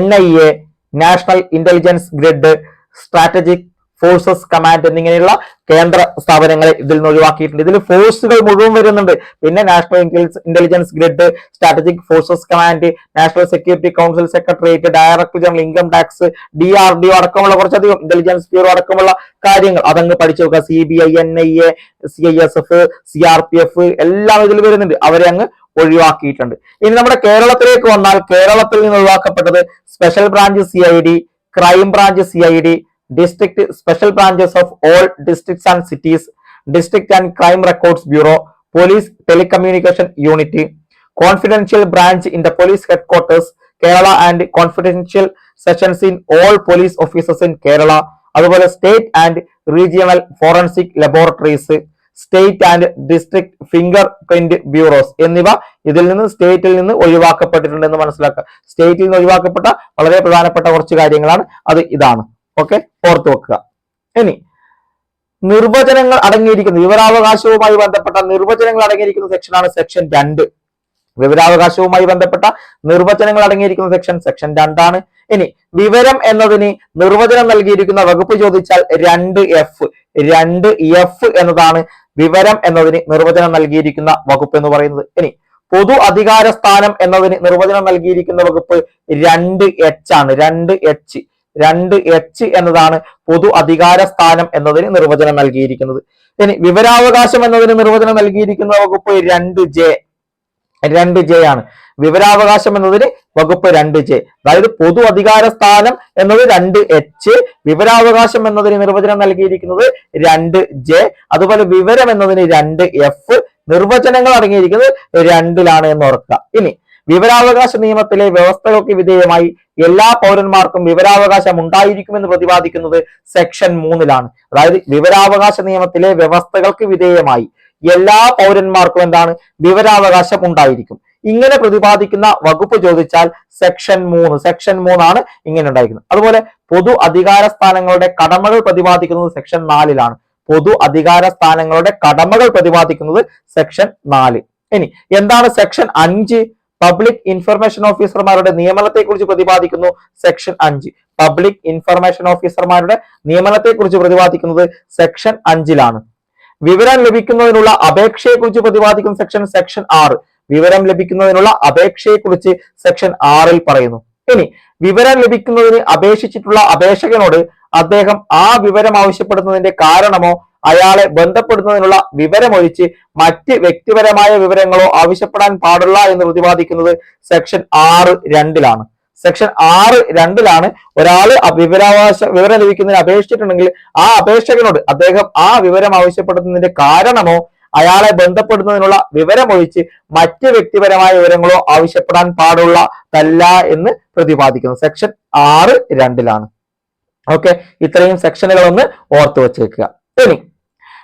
NIA, national intelligence grid, strategic forces command എന്നിങ്ങനെയുള്ള കേന്ദ്ര സ്ഥാപനങ്ങളെ ഇതിൽ നിന്ന് ഒഴിവാക്കിയിട്ടുണ്ട്. ഇതിൽ ഫോഴ്സുകൾ മുഴുവൻ വരുന്നുണ്ട്. പിന്നെ national intelligence grid, strategic forces command, national security council secretariat, director general income tax, DRDO അടക്കമുള്ള കുറച്ചധികം ഇന്റലിജൻസ് ബ്യൂറോ അടക്കമുള്ള കാര്യങ്ങൾ അതങ്ങ് പഠിച്ചു നോക്കുക. CBI, NIA, CISF, CRPF എല്ലാം ഇതിൽ വരുന്നുണ്ട്. അവരെ അങ്ങ് ഒഴിവാക്കിയിട്ടുണ്ട്. ഇനി നമ്മുടെ കേരളത്തിലേക്ക് വന്നാൽ കേരളത്തിൽ നിന്ന് ഒഴിവാക്കപ്പെട്ടത് special branch CID, crime branch CID, district special branches of all districts and cities, district and crime records bureau, police telecommunication unit, confidential branch in the police headquarters Kerala and confidential sessions in all police officers in Kerala, അതുപോലെ state and regional forensic laboratories, state and district fingerprint bureaus എന്നിവ ഇതിൽ നിന്ന് സ്റ്റേറ്റിൽ നിന്ന് ഒഴിവാക്കപ്പെട്ടിട്ടുണ്ടെന്ന് മനസ്സിലാക്കുക. സ്റ്റേറ്റിൽ നിന്ന് ഒഴിവാക്കപ്പെട്ട വളരെ പ്രധാനപ്പെട്ട കുറച്ച് കാര്യങ്ങളാണ്. അത് ഇതാണ്. ഓക്കെ, ഓർത്തു വെക്കുക. ഇനി നിർവചനങ്ങൾ അടങ്ങിയിരിക്കുന്ന വിവരാവകാശവുമായി ബന്ധപ്പെട്ട നിർവചനങ്ങൾ അടങ്ങിയിരിക്കുന്ന സെക്ഷനാണ് സെക്ഷൻ 2. വിവരാവകാശവുമായി ബന്ധപ്പെട്ട നിർവചനങ്ങൾ അടങ്ങിയിരിക്കുന്ന സെക്ഷൻ 2 ആണ്. ഇനി വിവരം എന്നതിന് നിർവചനം നൽകിയിരിക്കുന്ന വകുപ്പ് ചോദിച്ചാൽ 2F എന്നതാണ് വിവരം എന്നതിന് നിർവചനം നൽകിയിരിക്കുന്ന വകുപ്പ് എന്ന് പറയുന്നത്. ഇനി പൊതു അധികാര സ്ഥാനം എന്നതിന് നിർവചനം നൽകിയിരിക്കുന്ന വകുപ്പ് 2H ആണ്. 2H എന്നതാണ് പൊതു അധികാര സ്ഥാനം എന്നതിന് നിർവചനം നൽകിയിരിക്കുന്നത്. ഇനി വിവരാവകാശം എന്നതിന് നിർവചനം നൽകിയിരിക്കുന്ന വകുപ്പ് 2J ആണ്. വിവരാവകാശം എന്നതിന് വകുപ്പ് 2J, അതായത് പൊതു അധികാര സ്ഥാനം എന്നത് 2H, വിവരാവകാശം എന്നതിന് നിർവചനം നൽകിയിരിക്കുന്നത് 2J, അതുപോലെ വിവരം എന്നതിന് 2F, നിർവചനങ്ങൾ അടങ്ങിയിരിക്കുന്നത് 2 എന്ന് ഓർക്കുക. ഇനി വിവരാവകാശ നിയമത്തിലെ വ്യവസ്ഥകൾക്ക് വിധേയമായി എല്ലാ പൗരന്മാർക്കും വിവരാവകാശം ഉണ്ടായിരിക്കുമെന്ന് പ്രതിപാദിക്കുന്നത് സെക്ഷൻ 3 അതായത് വിവരാവകാശ നിയമത്തിലെ വ്യവസ്ഥകൾക്ക് വിധേയമായി എല്ലാ പൗരന്മാർക്കും എന്താണ് വിവരാവകാശം ഉണ്ടായിരിക്കും. ഇങ്ങനെ പ്രതിപാദിക്കുന്ന വകുപ്പ് ചോദിച്ചാൽ സെക്ഷൻ 3 ആണ് ഇങ്ങനെ ഉണ്ടായിരിക്കുന്നത്. അതുപോലെ പൊതു അധികാര സ്ഥാനങ്ങളുടെ കടമകൾ പ്രതിപാദിക്കുന്നത് സെക്ഷൻ 4 പൊതു അധികാര സ്ഥാനങ്ങളുടെ കടമകൾ പ്രതിപാദിക്കുന്നത് സെക്ഷൻ 4. ഇനി എന്താണ് സെക്ഷൻ 5? പബ്ലിക് ഇൻഫർമേഷൻ ഓഫീസർമാരുടെ നിയമനത്തെ കുറിച്ച് പ്രതിപാദിക്കുന്നു സെക്ഷൻ 5. പബ്ലിക് ഇൻഫർമേഷൻ ഓഫീസർമാരുടെ നിയമനത്തെ കുറിച്ച് പ്രതിപാദിക്കുന്നത് സെക്ഷൻ 5. വിവരം ലഭിക്കുന്നതിനുള്ള അപേക്ഷയെ കുറിച്ച് പ്രതിപാദിക്കുന്ന സെക്ഷൻ 6. വിവരം ലഭിക്കുന്നതിനുള്ള അപേക്ഷയെ കുറിച്ച് സെക്ഷൻ 6 പറയുന്നു. ഇനി വിവരം ലഭിക്കുന്നതിന് അപേക്ഷിച്ചിട്ടുള്ള അപേക്ഷകനോട് അദ്ദേഹം ആ വിവരം ആവശ്യപ്പെടുന്നതിന്റെ കാരണമോ അയാളെ ബന്ധപ്പെടുന്നതിനുള്ള വിവരമൊഴിച്ച് മറ്റ് വ്യക്തിപരമായ വിവരങ്ങളോ ആവശ്യപ്പെടാൻ പാടില്ല എന്ന് പ്രതിപാദിക്കുന്നത് സെക്ഷൻ 6(2) സെക്ഷൻ 6(2) ഒരാള് വിവരം ലഭിക്കുന്നതിന് അപേക്ഷിച്ചിട്ടുണ്ടെങ്കിൽ ആ അപേക്ഷകനോട് അദ്ദേഹം ആ വിവരം ആവശ്യപ്പെടുന്നതിന്റെ കാരണമോ അയാളെ ബന്ധപ്പെടുന്നതിനുള്ള വിവരമൊഴിച്ച് മറ്റ് വ്യക്തിപരമായ വിവരങ്ങളോ ആവശ്യപ്പെടാൻ പാടുള്ളതല്ല എന്ന് പ്രതിപാദിക്കുന്നു സെക്ഷൻ 6(2) ഓക്കെ, ഇത്രയും സെക്ഷനുകൾ ഒന്ന് ഓർത്തു വെച്ചേക്കുക. ഇനി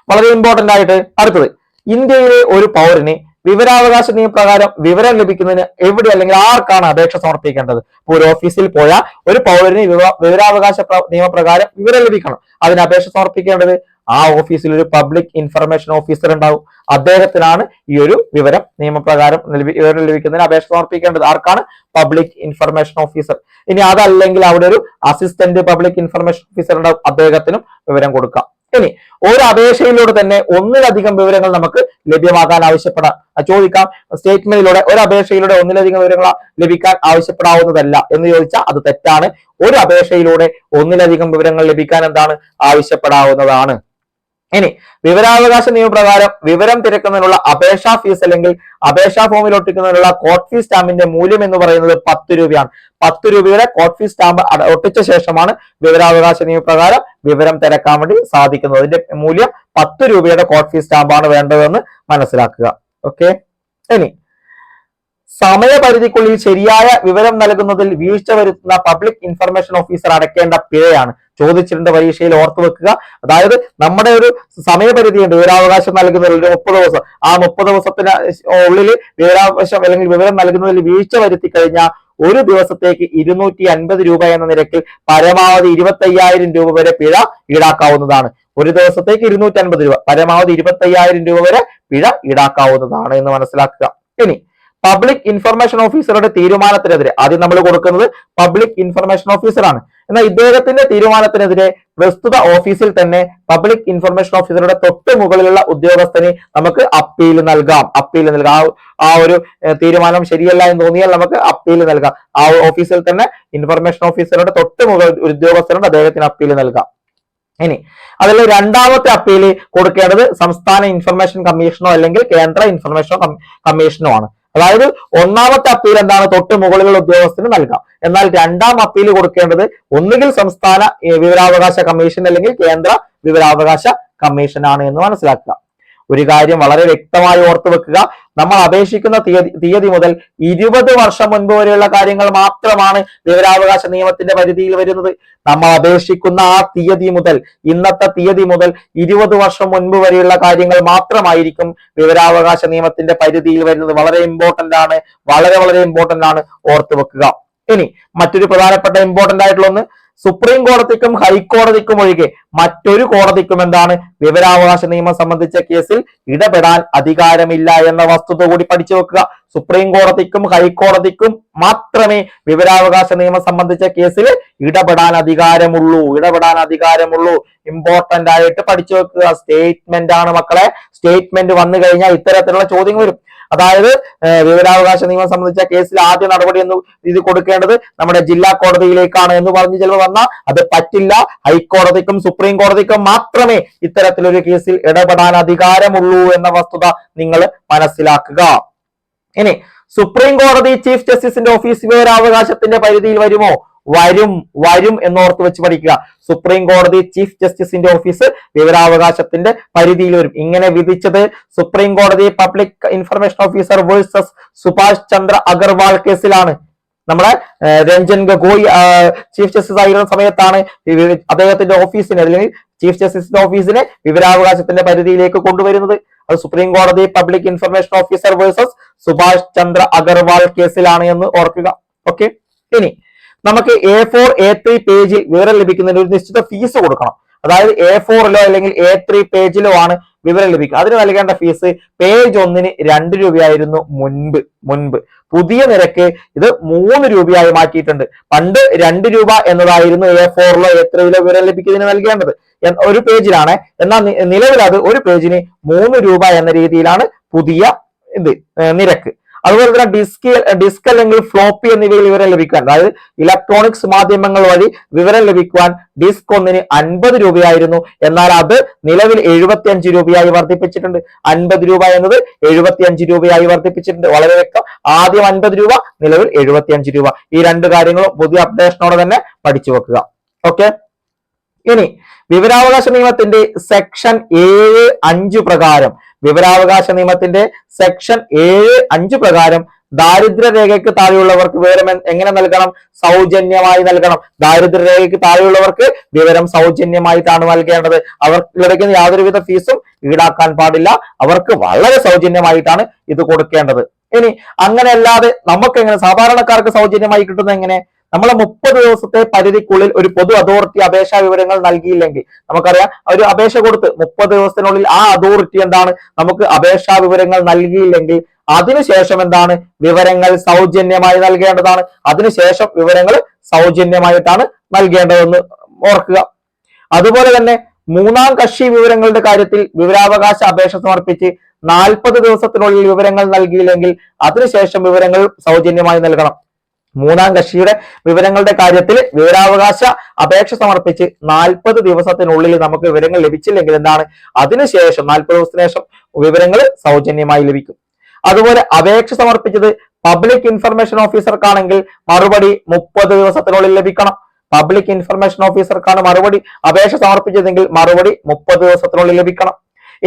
വളരെ ഇമ്പോർട്ടന്റ് ആയിട്ട് അടുത്തത്, ഇന്ത്യയിലെ ഒരു പൗരന് വിവരാവകാശ നിയമപ്രകാരം വിവരം ലഭിക്കുന്നതിന് എവിടെ അല്ലെങ്കിൽ ആർക്കാണ് അപേക്ഷ സമർപ്പിക്കേണ്ടത്? ഇപ്പോൾ ഒരു ഓഫീസിൽ പോയ ഒരു പൗരന് വിവരാവകാശ നിയമപ്രകാരം വിവരം ലഭിക്കണം. അതിന് അപേക്ഷ സമർപ്പിക്കേണ്ടത് ആ ഓഫീസിൽ ഒരു പബ്ലിക് ഇൻഫർമേഷൻ ഓഫീസർ ഉണ്ടാവും. അദ്ദേഹത്തിനാണ് ഈ ഒരു വിവരം നിയമപ്രകാരം വിവരം ലഭിക്കുന്നതിന് അപേക്ഷ സമർപ്പിക്കേണ്ടത്. ആർക്കാണ്? Public information officer. ഇനി അതല്ലെങ്കിൽ അവിടെ ഒരു അസിസ്റ്റന്റ് പബ്ലിക് ഇൻഫർമേഷൻ ഓഫീസർ ഉണ്ടാവും, അദ്ദേഹത്തിനും വിവരം കൊടുക്കാം. ഇനി ഒരു അപേക്ഷയിലൂടെ തന്നെ ഒന്നിലധികം വിവരങ്ങൾ നമുക്ക് ലഭ്യമാക്കാൻ ചോദിക്കാം. സ്റ്റേറ്റ്മെന്റിലൂടെ ഒരു അപേക്ഷയിലൂടെ ഒന്നിലധികം വിവരങ്ങൾ ലഭിക്കാൻ ആവശ്യപ്പെടാവുന്നതല്ല എന്ന് ചോദിച്ചാൽ അത് തെറ്റാണ്. ഒരു അപേക്ഷയിലൂടെ ഒന്നിലധികം വിവരങ്ങൾ ലഭിക്കാൻ എന്താണ്? ആവശ്യപ്പെടാവുന്നതാണ്. ഇനി വിവരാവകാശ നിയമപ്രകാരം വിവരം തിരക്കുന്നതിനുള്ള അപേക്ഷാ ഫീസ് അല്ലെങ്കിൽ അപേക്ഷാ ഫോമിൽ ഒട്ടിക്കുന്നതിനുള്ള കോർട്ട് ഫീസ് സ്റ്റാമ്പിന്റെ മൂല്യം എന്ന് പറയുന്നത് 10 രൂപയാണ്. 10 രൂപയുടെ കോർട്ട് ഫീസ് സ്റ്റാമ്പ് ഒട്ടിച്ച ശേഷമാണ് വിവരാവകാശ നിയമപ്രകാരം വിവരം തിരക്കാൻ വേണ്ടി സാധിക്കുന്നത്. അതിന്റെ മൂല്യം 10 രൂപയുടെ കോർട്ട് ഫീസ് സ്റ്റാമ്പാണ് വേണ്ടതെന്ന് മനസ്സിലാക്കുക. ഓക്കെ. ഇനി സമയപരിധിക്കുള്ളിൽ ശരിയായ വിവരം നൽകുന്നതിൽ വീഴ്ച വരുത്തുന്ന പബ്ലിക് ഇൻഫർമേഷൻ ഓഫീസർ അടയ്ക്കേണ്ട പിഴയാണ്. ചോദിച്ചിട്ടുണ്ട് പരീക്ഷയിൽ, ഓർത്തു വെക്കുക. അതായത് നമ്മുടെ ഒരു സമയപരിധിയുണ്ട് വിവരാവകാശം നൽകുന്നതിൽ, ഒരു 30 ദിവസം. ആ 30 ദിവസത്തിന് ഉള്ളിൽ വിവരാവകാശം അല്ലെങ്കിൽ വിവരം നൽകുന്നതിൽ വീഴ്ച വരുത്തി കഴിഞ്ഞാൽ ഒരു ദിവസത്തേക്ക് 250 രൂപ എന്ന നിരക്കിൽ പരമാവധി 25,000 രൂപ വരെ പിഴ ഈടാക്കാവുന്നതാണ്. ഒരു ദിവസത്തേക്ക് 250 രൂപ, പരമാവധി 25,000 രൂപ വരെ പിഴ ഈടാക്കാവുന്നതാണ് എന്ന് മനസ്സിലാക്കുക. ഇനി പബ്ലിക് ഇൻഫർമേഷൻ ഓഫീസറുടെ തീരുമാനത്തിനെതിരെ, ആദ്യം നമ്മൾ കൊടുക്കുന്നത് പബ്ലിക് ഇൻഫർമേഷൻ ഓഫീസറാണ്. എന്നാൽ ഇദ്ദേഹത്തിന്റെ തീരുമാനത്തിനെതിരെ പ്രസ്തുത ഓഫീസിൽ തന്നെ പബ്ലിക് ഇൻഫർമേഷൻ ഓഫീസറുടെ തൊട്ട് മുകളിലുള്ള ഉദ്യോഗസ്ഥന് നമുക്ക് അപ്പീൽ നൽകാം. ആ ഒരു തീരുമാനം ശരിയല്ല എന്ന് തോന്നിയാൽ നമുക്ക് അപ്പീൽ നൽകാം. ആ ഓഫീസിൽ തന്നെ ഇൻഫർമേഷൻ ഓഫീസറുടെ തൊട്ട് മുകളിൽ ഉദ്യോഗസ്ഥരുണ്ട്, അദ്ദേഹത്തിന് അപ്പീൽ നൽകാം. ഇനി അതിൽ രണ്ടാമത്തെ അപ്പീല് കൊടുക്കേണ്ടത് സംസ്ഥാന ഇൻഫർമേഷൻ കമ്മീഷനോ അല്ലെങ്കിൽ കേന്ദ്ര ഇൻഫർമേഷൻ കമ്മീഷനോ ആണ്. അതായത് ഒന്നാമത്തെ അപ്പീൽ എന്താണ്, തൊട്ട് മുകളിലുള്ള ഉദ്യോഗസ്ഥന് നൽകാം. എന്നാൽ രണ്ടാം അപ്പീൽ കൊടുക്കേണ്ടത് ഒന്നുകിൽ സംസ്ഥാന വിവരാവകാശ കമ്മീഷൻ അല്ലെങ്കിൽ കേന്ദ്ര വിവരാവകാശ കമ്മീഷൻ ആണ് എന്ന് മനസ്സിലാക്കുക. ഒരു കാര്യം വളരെ വ്യക്തമായി ഓർത്തു വെക്കുക, നമ്മൾ അപേക്ഷിക്കുന്ന തീയതി മുതൽ 20 വർഷം മുൻപ് വരെയുള്ള കാര്യങ്ങൾ മാത്രമാണ് വിവരാവകാശ നിയമത്തിന്റെ പരിധിയിൽ വരുന്നത്. നമ്മൾ അപേക്ഷിക്കുന്ന ആ തീയതി മുതൽ, ഇന്നത്തെ തീയതി മുതൽ 20 വർഷം മുൻപ് വരെയുള്ള കാര്യങ്ങൾ മാത്രമായിരിക്കും വിവരാവകാശ നിയമത്തിന്റെ പരിധിയിൽ വരുന്നത്. വളരെ ഇമ്പോർട്ടന്റ് ആണ്, വളരെ ഇമ്പോർട്ടന്റ് ആണ്, ഓർത്തു വെക്കുക. ഇനി മറ്റൊരു പ്രധാനപ്പെട്ട ഇമ്പോർട്ടന്റ് ആയിട്ടുള്ള ഒന്ന്, സുപ്രീം കോടതിക്കും ഹൈക്കോടതിക്കും ഒഴികെ മറ്റൊരു കോടതിക്കും എന്താണ് വിവരാവകാശ നിയമം സംബന്ധിച്ച കേസിൽ ഇടപെടാൻ അധികാരമില്ല എന്ന വസ്തുത കൂടി പഠിച്ചു വെക്കുക. സുപ്രീം കോടതിക്കും ഹൈക്കോടതിക്കും മാത്രമേ വിവരാവകാശ നിയമം സംബന്ധിച്ച കേസിൽ ഇടപെടാൻ അധികാരമുള്ളൂ. ഇമ്പോർട്ടന്റ് ആയിട്ട് പഠിച്ചു വെക്കുക. സ്റ്റേറ്റ്മെന്റ് ആണ് മക്കളെ. സ്റ്റേറ്റ്മെന്റ് വന്നു കഴിഞ്ഞാൽ ഇത്തരത്തിലുള്ള ചോദ്യങ്ങൾ വരും. അതായത് വിവരാവകാശ നിയമം സംബന്ധിച്ച കേസിൽ ആദ്യ നടപടി എന്ന് ഇത് കൊടുക്കേണ്ടത് നമ്മുടെ ജില്ലാ കോടതിയിലേക്കാണ് എന്ന് പറഞ്ഞ് ചിലവ് വന്നാൽ അത് പറ്റില്ല. ഹൈക്കോടതിക്കും സുപ്രീം കോടതിക്കും മാത്രമേ ഇത്തരത്തിലൊരു കേസിൽ ഇടപെടാൻ അധികാരമുള്ളൂ എന്ന വസ്തുത നിങ്ങൾ മനസ്സിലാക്കുക. ഇനി സുപ്രീം കോടതി ചീഫ് ജസ്റ്റിസിന്റെ ഓഫീസ് വിവരാവകാശത്തിന്റെ പരിധിയിൽ വരുമോ? വരും എന്നോർത്ത് വെച്ച് പഠിക്കുക. സുപ്രീം കോടതി ചീഫ് ജസ്റ്റിസിന്റെ ഓഫീസ് വിവരാവകാശത്തിന്റെ പരിധിയിൽ വരും. ഇങ്ങനെ വിധിച്ചത് സുപ്രീം കോടതി public information officer versus Subhash Chandra Agarwal കേസിലാണ്. നമ്മളെ രഞ്ജൻ ഗൊഗോയ് ചീഫ് ജസ്റ്റിസ് ആയിരുന്ന സമയത്താണ് അദ്ദേഹത്തിന്റെ ഓഫീസിനെ അല്ലെങ്കിൽ ചീഫ് ജസ്റ്റിസിന്റെ ഓഫീസിനെ വിവരാവകാശത്തിന്റെ പരിധിയിലേക്ക് കൊണ്ടുവരുന്നത്. അത് സുപ്രീം കോടതി public information officer versus Subhash Chandra Agarwal കേസിലാണ് എന്ന് ഓർക്കുക. ഓക്കെ. ഇനി നമുക്ക് A4 A3 പേജിൽ വിവരം ലഭിക്കുന്നതിന് ഒരു നിശ്ചിത ഫീസ് കൊടുക്കണം. അതായത് A4ലോ അല്ലെങ്കിൽ A3 പേജിലോ ആണ് വിവരം ലഭിക്കുക. അതിന് നൽകേണ്ട ഫീസ് പേജ് 1-ന് 2 രൂപയായിരുന്നു മുൻപ്. പുതിയ നിരക്ക് ഇത് 3 രൂപയായി മാറ്റിയിട്ടുണ്ട്. പണ്ട് 2 രൂപ എന്നതായിരുന്നു A4ലോ A3ലോ വിവരം ലഭിക്കുന്നതിന് നൽകേണ്ടത് ഒരു പേജിലാണ്. എന്നാൽ നിലവിൽ അത് ഒരു പേജിന് 3 രൂപ എന്ന രീതിയിലാണ് പുതിയ നിരക്ക്. അതുപോലെ തന്നെ ഡിസ്ക് അല്ലെങ്കിൽ ഫ്ലോപ്പി എന്നിവയിൽ വിവരം ലഭിക്കാൻ, അതായത് ഇലക്ട്രോണിക്സ് മാധ്യമങ്ങൾ വഴി വിവരം ലഭിക്കുവാൻ ഡിസ്ക് 1-ന് 50 രൂപയായിരുന്നു. എന്നാൽ അത് നിലവിൽ 75 രൂപയായി വർദ്ധിപ്പിച്ചിട്ടുണ്ട്. 50 രൂപ എന്നത് 75 രൂപയായി വർദ്ധിപ്പിച്ചിട്ടുണ്ട്. വളരെ വ്യക്തം. ആദ്യം 50 രൂപ, നിലവിൽ 75 രൂപ. ഈ രണ്ട് കാര്യങ്ങളും പുതിയ അപ്ഡേഷനോടെ തന്നെ പഠിച്ചു വെക്കുക. ഓക്കെ. ഇനി വിവരാവകാശ നിയമത്തിന്റെ സെക്ഷൻ 7(5) പ്രകാരം ദാരിദ്ര്യരേഖയ്ക്ക് താഴെയുള്ളവർക്ക് വിവരം എങ്ങനെ നൽകണം? സൗജന്യമായി നൽകണം. ദാരിദ്ര്യരേഖയ്ക്ക് താഴെയുള്ളവർക്ക് വിവരം സൗജന്യമായിട്ടാണ് നൽകേണ്ടത്. അവർക്ക് ലഭിക്കുന്ന യാതൊരുവിധ ഫീസും ഈടാക്കാൻ പാടില്ല. അവർക്ക് വളരെ സൗജന്യമായിട്ടാണ് ഇത് കൊടുക്കേണ്ടത്. ഇനി അങ്ങനെ അല്ലാതെ നമുക്ക് എങ്ങനെ സാധാരണക്കാർക്ക് സൗജന്യമായി കിട്ടുന്നത് എങ്ങനെ? നമ്മൾ 30 ദിവസത്തെ പരിധിക്കുള്ളിൽ ഒരു പൊതു അതോറിറ്റി അപേക്ഷാ വിവരങ്ങൾ നൽകിയില്ലെങ്കിൽ, നമുക്കറിയാം ഒരു അപേക്ഷ കൊടുത്ത് 30 ദിവസത്തിനുള്ളിൽ ആ അതോറിറ്റി എന്താണ് നമുക്ക് അപേക്ഷാ വിവരങ്ങൾ നൽകിയില്ലെങ്കിൽ അതിനുശേഷം എന്താണ് വിവരങ്ങൾ സൗജന്യമായി നൽകേണ്ടതാണ്. അതിനുശേഷം വിവരങ്ങൾ സൗജന്യമായിട്ടാണ് നൽകേണ്ടതെന്ന് ഓർക്കുക. അതുപോലെ തന്നെ മൂന്നാം കക്ഷി വിവരങ്ങളുടെ കാര്യത്തിൽ വിവരാവകാശ അപേക്ഷ സമർപ്പിച്ച് 40 ദിവസത്തിനുള്ളിൽ വിവരങ്ങൾ നൽകിയില്ലെങ്കിൽ അതിനുശേഷം വിവരങ്ങൾ സൗജന്യമായി നൽകണം. മൂന്നാം കക്ഷിയുടെ വിവരങ്ങളുടെ കാര്യത്തിൽ വിവരാവകാശ അപേക്ഷ സമർപ്പിച്ച് 40 ദിവസത്തിനുള്ളിൽ നമുക്ക് വിവരങ്ങൾ ലഭിച്ചില്ലെങ്കിൽ എന്താണ് അതിനുശേഷം 40 ദിവസത്തിന് ശേഷം വിവരങ്ങൾ സൗജന്യമായി ലഭിക്കും. അതുപോലെ അപേക്ഷ സമർപ്പിച്ചത് പബ്ലിക് ഇൻഫർമേഷൻ ഓഫീസർക്കാണെങ്കിൽ മറുപടി 30 ദിവസത്തിനുള്ളിൽ ലഭിക്കണം. പബ്ലിക് ഇൻഫർമേഷൻ ഓഫീസർക്കാണ് മറുപടി അപേക്ഷ സമർപ്പിച്ചതെങ്കിൽ മറുപടി 30 ദിവസത്തിനുള്ളിൽ ലഭിക്കണം.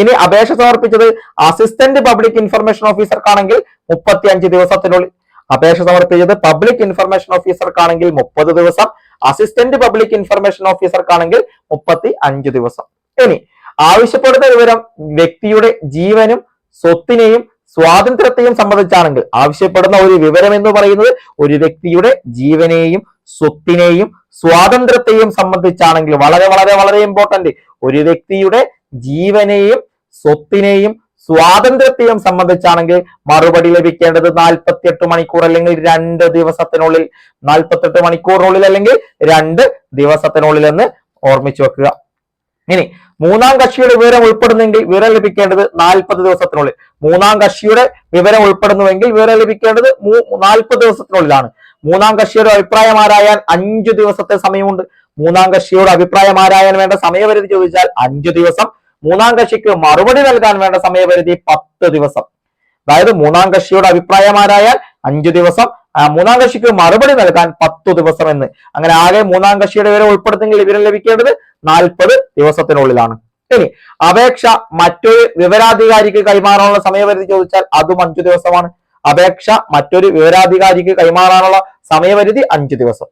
ഇനി അപേക്ഷ സമർപ്പിച്ചത് അസിസ്റ്റന്റ് പബ്ലിക് ഇൻഫർമേഷൻ ഓഫീസർക്കാണെങ്കിൽ 35 ദിവസത്തിനുള്ളിൽ. അപേക്ഷ സമർപ്പിച്ചത് പബ്ലിക് ഇൻഫർമേഷൻ ഓഫീസർക്കാണെങ്കിൽ 30 ദിവസം, അസിസ്റ്റന്റ് പബ്ലിക് ഇൻഫർമേഷൻ ഓഫീസർക്കാണെങ്കിൽ 35 ദിവസം. ഇനി ആവശ്യപ്പെടുന്ന വിവരം വ്യക്തിയുടെ ജീവനും സ്വത്തിനെയും സ്വാതന്ത്ര്യത്തെയും സംബന്ധിച്ചാണെങ്കിൽ ആവശ്യപ്പെടുന്ന ഒരു വിവരം എന്ന് പറയുന്നത് ഒരു വ്യക്തിയുടെ ജീവനെയും സ്വത്തിനെയും സ്വാതന്ത്ര്യത്തെയും സംബന്ധിച്ചാണെങ്കിൽ വളരെ വളരെ വളരെ ഇമ്പോർട്ടന്റ്, ഒരു വ്യക്തിയുടെ ജീവനെയും സ്വത്തിനെയും സ്വാതന്ത്ര്യത്തെയും സംബന്ധിച്ചാണെങ്കിൽ മറുപടി ലഭിക്കേണ്ടത് 48 മണിക്കൂർ അല്ലെങ്കിൽ 2 ദിവസത്തിനുള്ളിൽ. 48 മണിക്കൂറിനുള്ളിൽ അല്ലെങ്കിൽ 2 ദിവസത്തിനുള്ളിൽ എന്ന് ഓർമ്മിച്ചു വെക്കുക. ഇനി മൂന്നാം കക്ഷിയുടെ വിവരം ഉൾപ്പെടുന്നെങ്കിൽ വിവരം ലഭിക്കേണ്ടത് 40 ദിവസത്തിനുള്ളിൽ. മൂന്നാം കക്ഷിയുടെ വിവരം ഉൾപ്പെടുന്നുവെങ്കിൽ വിവരം ലഭിക്കേണ്ടത് 40 ദിവസത്തിനുള്ളിലാണ്. മൂന്നാം കക്ഷിയുടെ അഭിപ്രായം ആരായാൻ 5 ദിവസത്തെ സമയമുണ്ട്. മൂന്നാം കക്ഷിയുടെ അഭിപ്രായം ആരായാൻ വേണ്ട സമയപരിധി ചോദിച്ചാൽ 5 ദിവസം. മൂന്നാം കക്ഷിക്ക് മറുപടി നൽകാൻ വേണ്ട സമയപരിധി 10 ദിവസം. അതായത് മൂന്നാം കക്ഷിയുടെ അഭിപ്രായം ആരായാൽ 5 ദിവസം, മൂന്നാം കക്ഷിക്ക് മറുപടി നൽകാൻ 10 ദിവസം എന്ന്. അങ്ങനെ ആകെ മൂന്നാം കക്ഷിയുടെ വിവരം ഉൾപ്പെടുന്നെങ്കിൽ വിവരം ലഭിക്കേണ്ടത് 40 ദിവസത്തിനുള്ളിലാണ്. ഇനി അപേക്ഷ മറ്റൊരു വിവരാധികാരിക്ക് കൈമാറാനുള്ള സമയപരിധി ചോദിച്ചാൽ അതും 5 ദിവസമാണ്. അപേക്ഷ മറ്റൊരു വിവരാധികാരിക്ക് കൈമാറാനുള്ള സമയപരിധി 5 ദിവസം.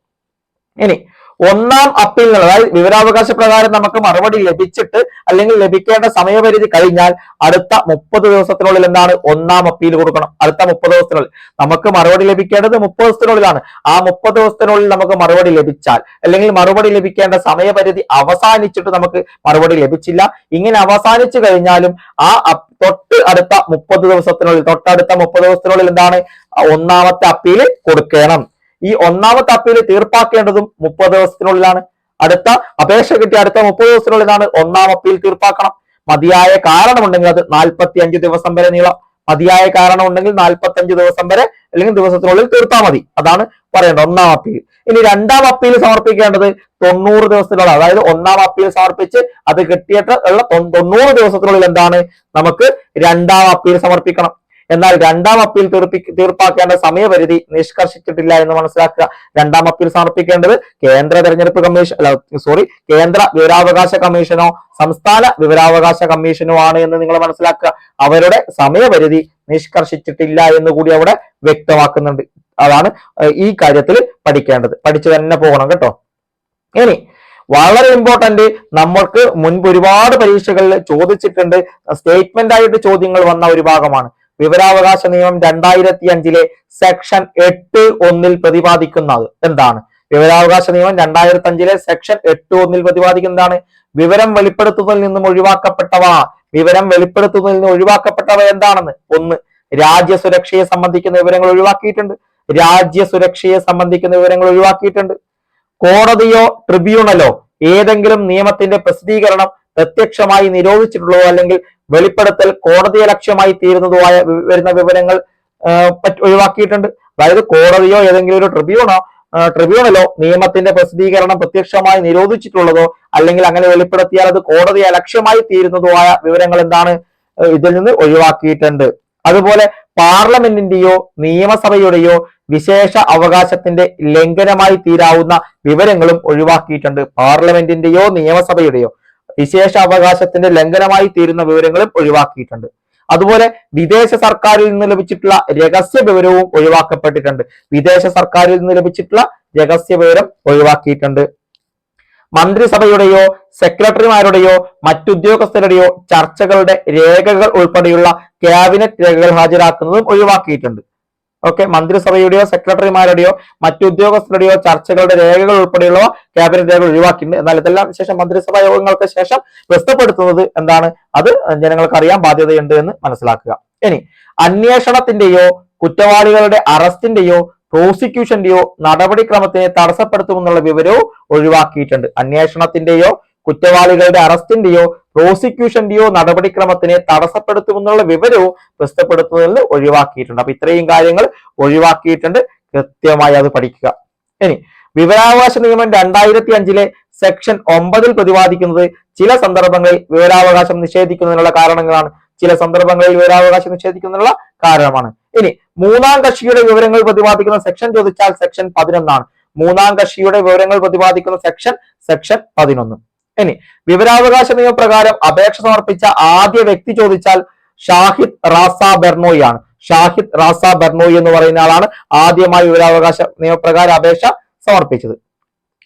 ഇനി ഒന്നാം അപ്പീൽ, അതായത് വിവരാവകാശ പ്രകാരം നമുക്ക് മറുപടി ലഭിച്ചിട്ട് അല്ലെങ്കിൽ ലഭിക്കേണ്ട സമയപരിധി കഴിഞ്ഞാൽ അടുത്ത 30 ദിവസത്തിനുള്ളിൽ എന്താണ് ഒന്നാം അപ്പീൽ കൊടുക്കണം. അടുത്ത 30 ദിവസത്തിനുള്ളിൽ നമുക്ക് മറുപടി ലഭിക്കേണ്ടത് 30 ദിവസത്തിനുള്ളിലാണ്. ആ 30 ദിവസത്തിനുള്ളിൽ നമുക്ക് മറുപടി ലഭിച്ചാൽ അല്ലെങ്കിൽ മറുപടി ലഭിക്കേണ്ട സമയപരിധി അവസാനിച്ചിട്ട് നമുക്ക് മറുപടി ലഭിച്ചില്ല, ഇങ്ങനെ അവസാനിച്ചു കഴിഞ്ഞാലും ആ തൊട്ടടുത്ത 30 ദിവസത്തിനുള്ളിൽ എന്താണ് ഒന്നാമത്തെ അപ്പീൽ കൊടുക്കണം. ഈ ഒന്നാമത്തെ അപ്പീൽ തീർപ്പാക്കേണ്ടതും 30 ദിവസത്തിനുള്ളിലാണ്. അടുത്ത അപേക്ഷ കിട്ടിയ അടുത്ത 30 ദിവസത്തിനുള്ളിലാണ് ഒന്നാം അപ്പീൽ തീർപ്പാക്കണം. മതിയായ കാരണമുണ്ടെങ്കിൽ അത് 45 ദിവസം വരെ നീളം. മതിയായ കാരണം ഉണ്ടെങ്കിൽ 45 ദിവസം വരെ അല്ലെങ്കിൽ ദിവസത്തിനുള്ളിൽ തീർത്താൽ മതി. അതാണ് പറയേണ്ടത് ഒന്നാം അപ്പീൽ. ഇനി രണ്ടാം അപ്പീൽ സമർപ്പിക്കേണ്ടത് 90 ദിവസത്തിനുള്ള, അതായത് ഒന്നാം അപ്പീൽ സമർപ്പിച്ച് അത് കിട്ടിയിട്ട് ഉള്ള 90 ദിവസത്തിനുള്ളിൽ എന്താണ് നമുക്ക് രണ്ടാം അപ്പീൽ സമർപ്പിക്കണം. എന്നാൽ രണ്ടാം അപ്പീൽ തീർപ്പാക്കേണ്ട സമയപരിധി നിഷ്കർഷിച്ചിട്ടില്ല എന്ന് മനസ്സിലാക്കുക. രണ്ടാം അപ്പീൽ സമർപ്പിക്കേണ്ടത് കേന്ദ്ര തെരഞ്ഞെടുപ്പ് കമ്മീഷൻ കേന്ദ്ര വിവരാവകാശ കമ്മീഷനോ സംസ്ഥാന വിവരാവകാശ കമ്മീഷനോ ആണ് എന്ന് നിങ്ങൾ മനസ്സിലാക്കുക. അവരുടെ സമയപരിധി നിഷ്കർഷിച്ചിട്ടില്ല എന്ന് കൂടി അവിടെ വ്യക്തമാക്കുന്നുണ്ട്. അതാണ് ഈ കാര്യത്തിൽ പഠിക്കേണ്ടത്. പഠിച്ചു തന്നെ പോകണം കേട്ടോ. ഇനി വളരെ ഇമ്പോർട്ടന്റ്, നമ്മൾക്ക് മുൻപ് ഒരുപാട് പരീക്ഷകളിൽ ചോദിച്ചിട്ടുണ്ട്, സ്റ്റേറ്റ്മെന്റ് ആയിട്ട് ചോദ്യങ്ങൾ വന്ന ഒരു ഭാഗമാണ്. വിവരാവകാശ നിയമം 2005 സെക്ഷൻ 8(1) പ്രതിപാദിക്കുന്നത് എന്താണ്? വിവരാവകാശ നിയമം 2005 സെക്ഷൻ 8(1) പ്രതിപാദിക്കുന്നതാണ് വിവരം വെളിപ്പെടുത്തുന്നതിൽ നിന്നും ഒഴിവാക്കപ്പെട്ടവ. വിവരം വെളിപ്പെടുത്തുന്നതിൽ നിന്ന് ഒഴിവാക്കപ്പെട്ടവ എന്താണെന്ന്? 1. രാജ്യസുരക്ഷയെ സംബന്ധിക്കുന്ന വിവരങ്ങൾ ഒഴിവാക്കിയിട്ടുണ്ട്. കോടതിയോ ട്രിബ്യൂണലോ ഏതെങ്കിലും നിയമത്തിന്റെ പ്രസിദ്ധീകരണം പ്രത്യക്ഷമായി നിരോധിച്ചിട്ടുള്ളതോ അല്ലെങ്കിൽ വെളിപ്പെടുത്തൽ കോടതിയെ ലക്ഷ്യമായി തീരുന്നതോ ആയ വരുന്ന വിവരങ്ങൾ ഒഴിവാക്കിയിട്ടുണ്ട്. അതായത് കോടതിയോ ഏതെങ്കിലും ഒരു ട്രിബ്യൂണലോ നിയമത്തിന്റെ പ്രസിദ്ധീകരണം പ്രത്യക്ഷമായി നിരോധിച്ചിട്ടുള്ളതോ അല്ലെങ്കിൽ അങ്ങനെ വെളിപ്പെടുത്തിയാൽ അത് കോടതിയെ ലക്ഷ്യമായി തീരുന്നതോ ആയ വിവരങ്ങൾ എന്താണ് ഇതിൽ നിന്ന് ഒഴിവാക്കിയിട്ടുണ്ട്. അതുപോലെ പാർലമെന്റിന്റെയോ നിയമസഭയുടെയോ വിശേഷ അവകാശത്തിന്റെ ലംഘനമായി തീരാവുന്ന വിവരങ്ങളും ഒഴിവാക്കിയിട്ടുണ്ട്. പാർലമെന്റിന്റെയോ നിയമസഭയുടെയോ വിശേഷ അവകാശത്തിന്റെ ലംഘനമായി തീരുന്ന വിവരങ്ങളും ഒഴിവാക്കിയിട്ടുണ്ട്. അതുപോലെ വിദേശ സർക്കാരിൽ നിന്ന് ലഭിച്ചിട്ടുള്ള രഹസ്യ വിവരവും ഒഴിവാക്കപ്പെട്ടിട്ടുണ്ട്. ഒഴിവാക്കിയിട്ടുണ്ട്. മന്ത്രിസഭയുടെയോ സെക്രട്ടറിമാരുടെയോ മറ്റുദ്യോഗസ്ഥരുടെയോ ചർച്ചകളുടെ രേഖകൾ ഉൾപ്പെടെയുള്ള ക്യാബിനറ്റ് രേഖകൾ ഹാജരാക്കുന്നതും ഒഴിവാക്കിയിട്ടുണ്ട്. മന്ത്രിസഭയുടെയോ സെക്രട്ടറിമാരുടെയോ മറ്റുദ്യോഗസ്ഥരുടെയോ ചർച്ചകളുടെ രേഖകൾ ഉൾപ്പെടെയുള്ള ക്യാബിനറ്റ് രേഖകൾ ഒഴിവാക്കിയിട്ടുണ്ട്. എന്നാൽ ഇതെല്ലാം ശേഷം മന്ത്രിസഭാ യോഗങ്ങൾക്ക് ശേഷം പ്രസിദ്ധപ്പെടുത്തുന്നത് എന്താണ്? അത് ജനങ്ങൾക്ക് അറിയാൻ ബാധ്യതയുണ്ട് എന്ന് മനസ്സിലാക്കുക. ഇനി അന്വേഷണത്തിന്റെയോ കുറ്റവാളികളുടെ അറസ്റ്റിന്റെയോ പ്രോസിക്യൂഷന്റെയോ നടപടിക്രമത്തിനെ തടസ്സപ്പെടുത്തുമെന്നുള്ള വിവരവും ഒഴിവാക്കിയിട്ടുണ്ട്. അന്വേഷണത്തിന്റെയോ കുറ്റവാളികളുടെ അറസ്റ്റിന്റെയോ പ്രോസിക്യൂഷന്റെയോ നടപടിക്രമത്തിനെ തടസ്സപ്പെടുത്തുമെന്നുള്ള വിവരവും പ്രസിദ്ധപ്പെടുത്തുന്നതിൽ ഒഴിവാക്കിയിട്ടുണ്ട്. അപ്പൊ ഇത്രയും കാര്യങ്ങൾ ഒഴിവാക്കിയിട്ടുണ്ട്. കൃത്യമായി അത് പഠിക്കുക. ഇനി വിവരാവകാശ നിയമം 2005 സെക്ഷൻ 9 പ്രതിപാദിക്കുന്നത് ചില സന്ദർഭങ്ങളിൽ വിവരാവകാശം നിഷേധിക്കുന്നതിനുള്ള കാരണങ്ങളാണ്. ചില സന്ദർഭങ്ങളിൽ വിവരാവകാശം നിഷേധിക്കുന്നതിനുള്ള കാരണമാണ്. ഇനി മൂന്നാം കക്ഷിയുടെ വിവരങ്ങൾ പ്രതിപാദിക്കുന്ന സെക്ഷൻ ചോദിച്ചാൽ സെക്ഷൻ 11 മൂന്നാം കക്ഷിയുടെ വിവരങ്ങൾ പ്രതിപാദിക്കുന്ന സെക്ഷൻ 11. ഇനി വിവരാവകാശ നിയമപ്രകാരം അപേക്ഷ സമർപ്പിച്ച ആദ്യ വ്യക്തി ചോദിച്ചാൽ ഷാഹിദ് റാസ ബെർണോയി ആണ്. ഷാഹിദ് റാസ ബെർണോയി എന്ന് പറയുന്ന ആളാണ് ആദ്യമായി വിവരാവകാശ നിയമപ്രകാരം അപേക്ഷ സമർപ്പിച്ചത്.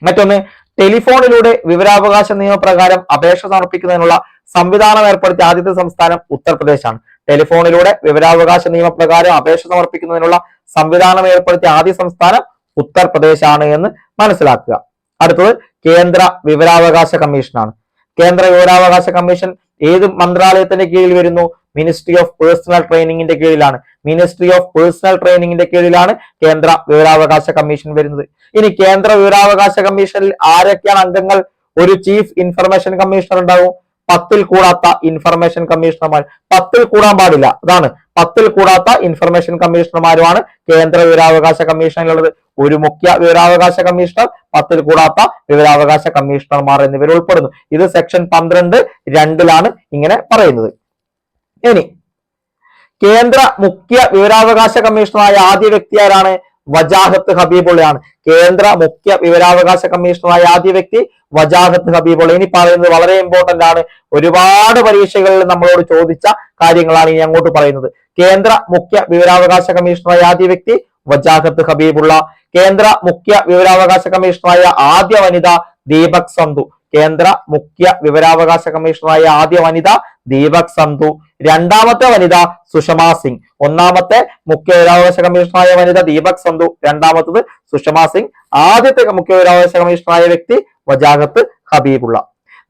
മറ്റൊന്ന്, ടെലിഫോണിലൂടെ വിവരാവകാശ നിയമപ്രകാരം അപേക്ഷ സമർപ്പിക്കുന്നതിനുള്ള സംവിധാനം ഏർപ്പെടുത്തിയ ആദ്യത്തെ സംസ്ഥാനം ഉത്തർപ്രദേശാണ്. ടെലിഫോണിലൂടെ വിവരാവകാശ നിയമപ്രകാരം അപേക്ഷ സമർപ്പിക്കുന്നതിനുള്ള സംവിധാനം ഏർപ്പെടുത്തിയ ആദ്യ സംസ്ഥാനം ഉത്തർപ്രദേശാണ് എന്ന് മനസ്സിലാക്കുക. അടുത്തത് കേന്ദ്ര വിവരാവകാശ കമ്മീഷനാണ്. കേന്ദ്ര വിവരാവകാശ കമ്മീഷൻ ഏത് മന്ത്രാലയത്തിന്റെ കീഴിൽ വരുന്നു? മിനിസ്ട്രി ഓഫ് പേഴ്സണൽ ട്രെയിനിങ്ങിന്റെ കീഴിലാണ്. മിനിസ്ട്രി ഓഫ് പേഴ്സണൽ ട്രെയിനിങ്ങിന്റെ കീഴിലാണ് കേന്ദ്ര വിവരാവകാശ കമ്മീഷൻ വരുന്നത്. ഇനി കേന്ദ്ര വിവരാവകാശ കമ്മീഷനിൽ ആരൊക്കെയാണ് അംഗങ്ങൾ? ഒരു ചീഫ് ഇൻഫർമേഷൻ കമ്മീഷണർ ഉണ്ടാവും. 10ൽ കൂടാത്ത ഇൻഫർമേഷൻ കമ്മീഷണർമാർ. 10ൽ കൂടാൻ പാടില്ല, അതാണ്. 10ൽ കൂടാത്ത ഇൻഫർമേഷൻ കമ്മീഷണർമാരുമാണ് കേന്ദ്ര വിവരാവകാശ കമ്മീഷനിലുള്ളത്. ഒരു മുഖ്യ വിവരാവകാശ കമ്മീഷണർ, 10ൽ കൂടാത്ത വിവരാവകാശ കമ്മീഷണർമാർ എന്നിവർ ഉൾപ്പെടുന്നു. ഇത് സെക്ഷൻ 12(2) ഇങ്ങനെ പറയുന്നത്. ഇനി കേന്ദ്ര മുഖ്യ വിവരാവകാശ കമ്മീഷണറായ ആദ്യ വ്യക്തി ആരാണ്? വജാഹത്ത് ഹബീബുള്ളയാണ്. കേന്ദ്ര മുഖ്യ വിവരാവകാശ കമ്മീഷണറായ ആദ്യ വ്യക്തി വജാഹത്ത് ഹബീബുള്ള. ഇനി പറയുന്നത് വളരെ ഇമ്പോർട്ടന്റ് ആണ്. ഒരുപാട് പരീക്ഷകളിൽ നമ്മളോട് ചോദിച്ച കാര്യങ്ങളാണ് ഇനി അങ്ങോട്ട് പറയുന്നത്. കേന്ദ്ര മുഖ്യ വിവരാവകാശ കമ്മീഷണറായ ആദ്യ വ്യക്തി വജാഹത്ത് ഹബീബുള്ള. കേന്ദ്ര മുഖ്യ വിവരാവകാശ കമ്മീഷണറായ ആദ്യ വനിത ദീപക് സന്ധു. കേന്ദ്ര മുഖ്യ വിവരാവകാശ കമ്മീഷണറായ ആദ്യ വനിത ദീപക് സന്ധു. രണ്ടാമത്തെ വനിത സുഷമ സിംഗ്. ഒന്നാമത്തെ മുഖ്യ വിവരാവകാശ കമ്മീഷണറായ വനിത ദീപക് സന്ധു, രണ്ടാമത്തത് സുഷമ സിംഗ്. ആദ്യത്തെ മുഖ്യ വിവരാവകാശ കമ്മീഷണറായ വ്യക്തി വജാഹത്ത് ഹബീബുള്ള.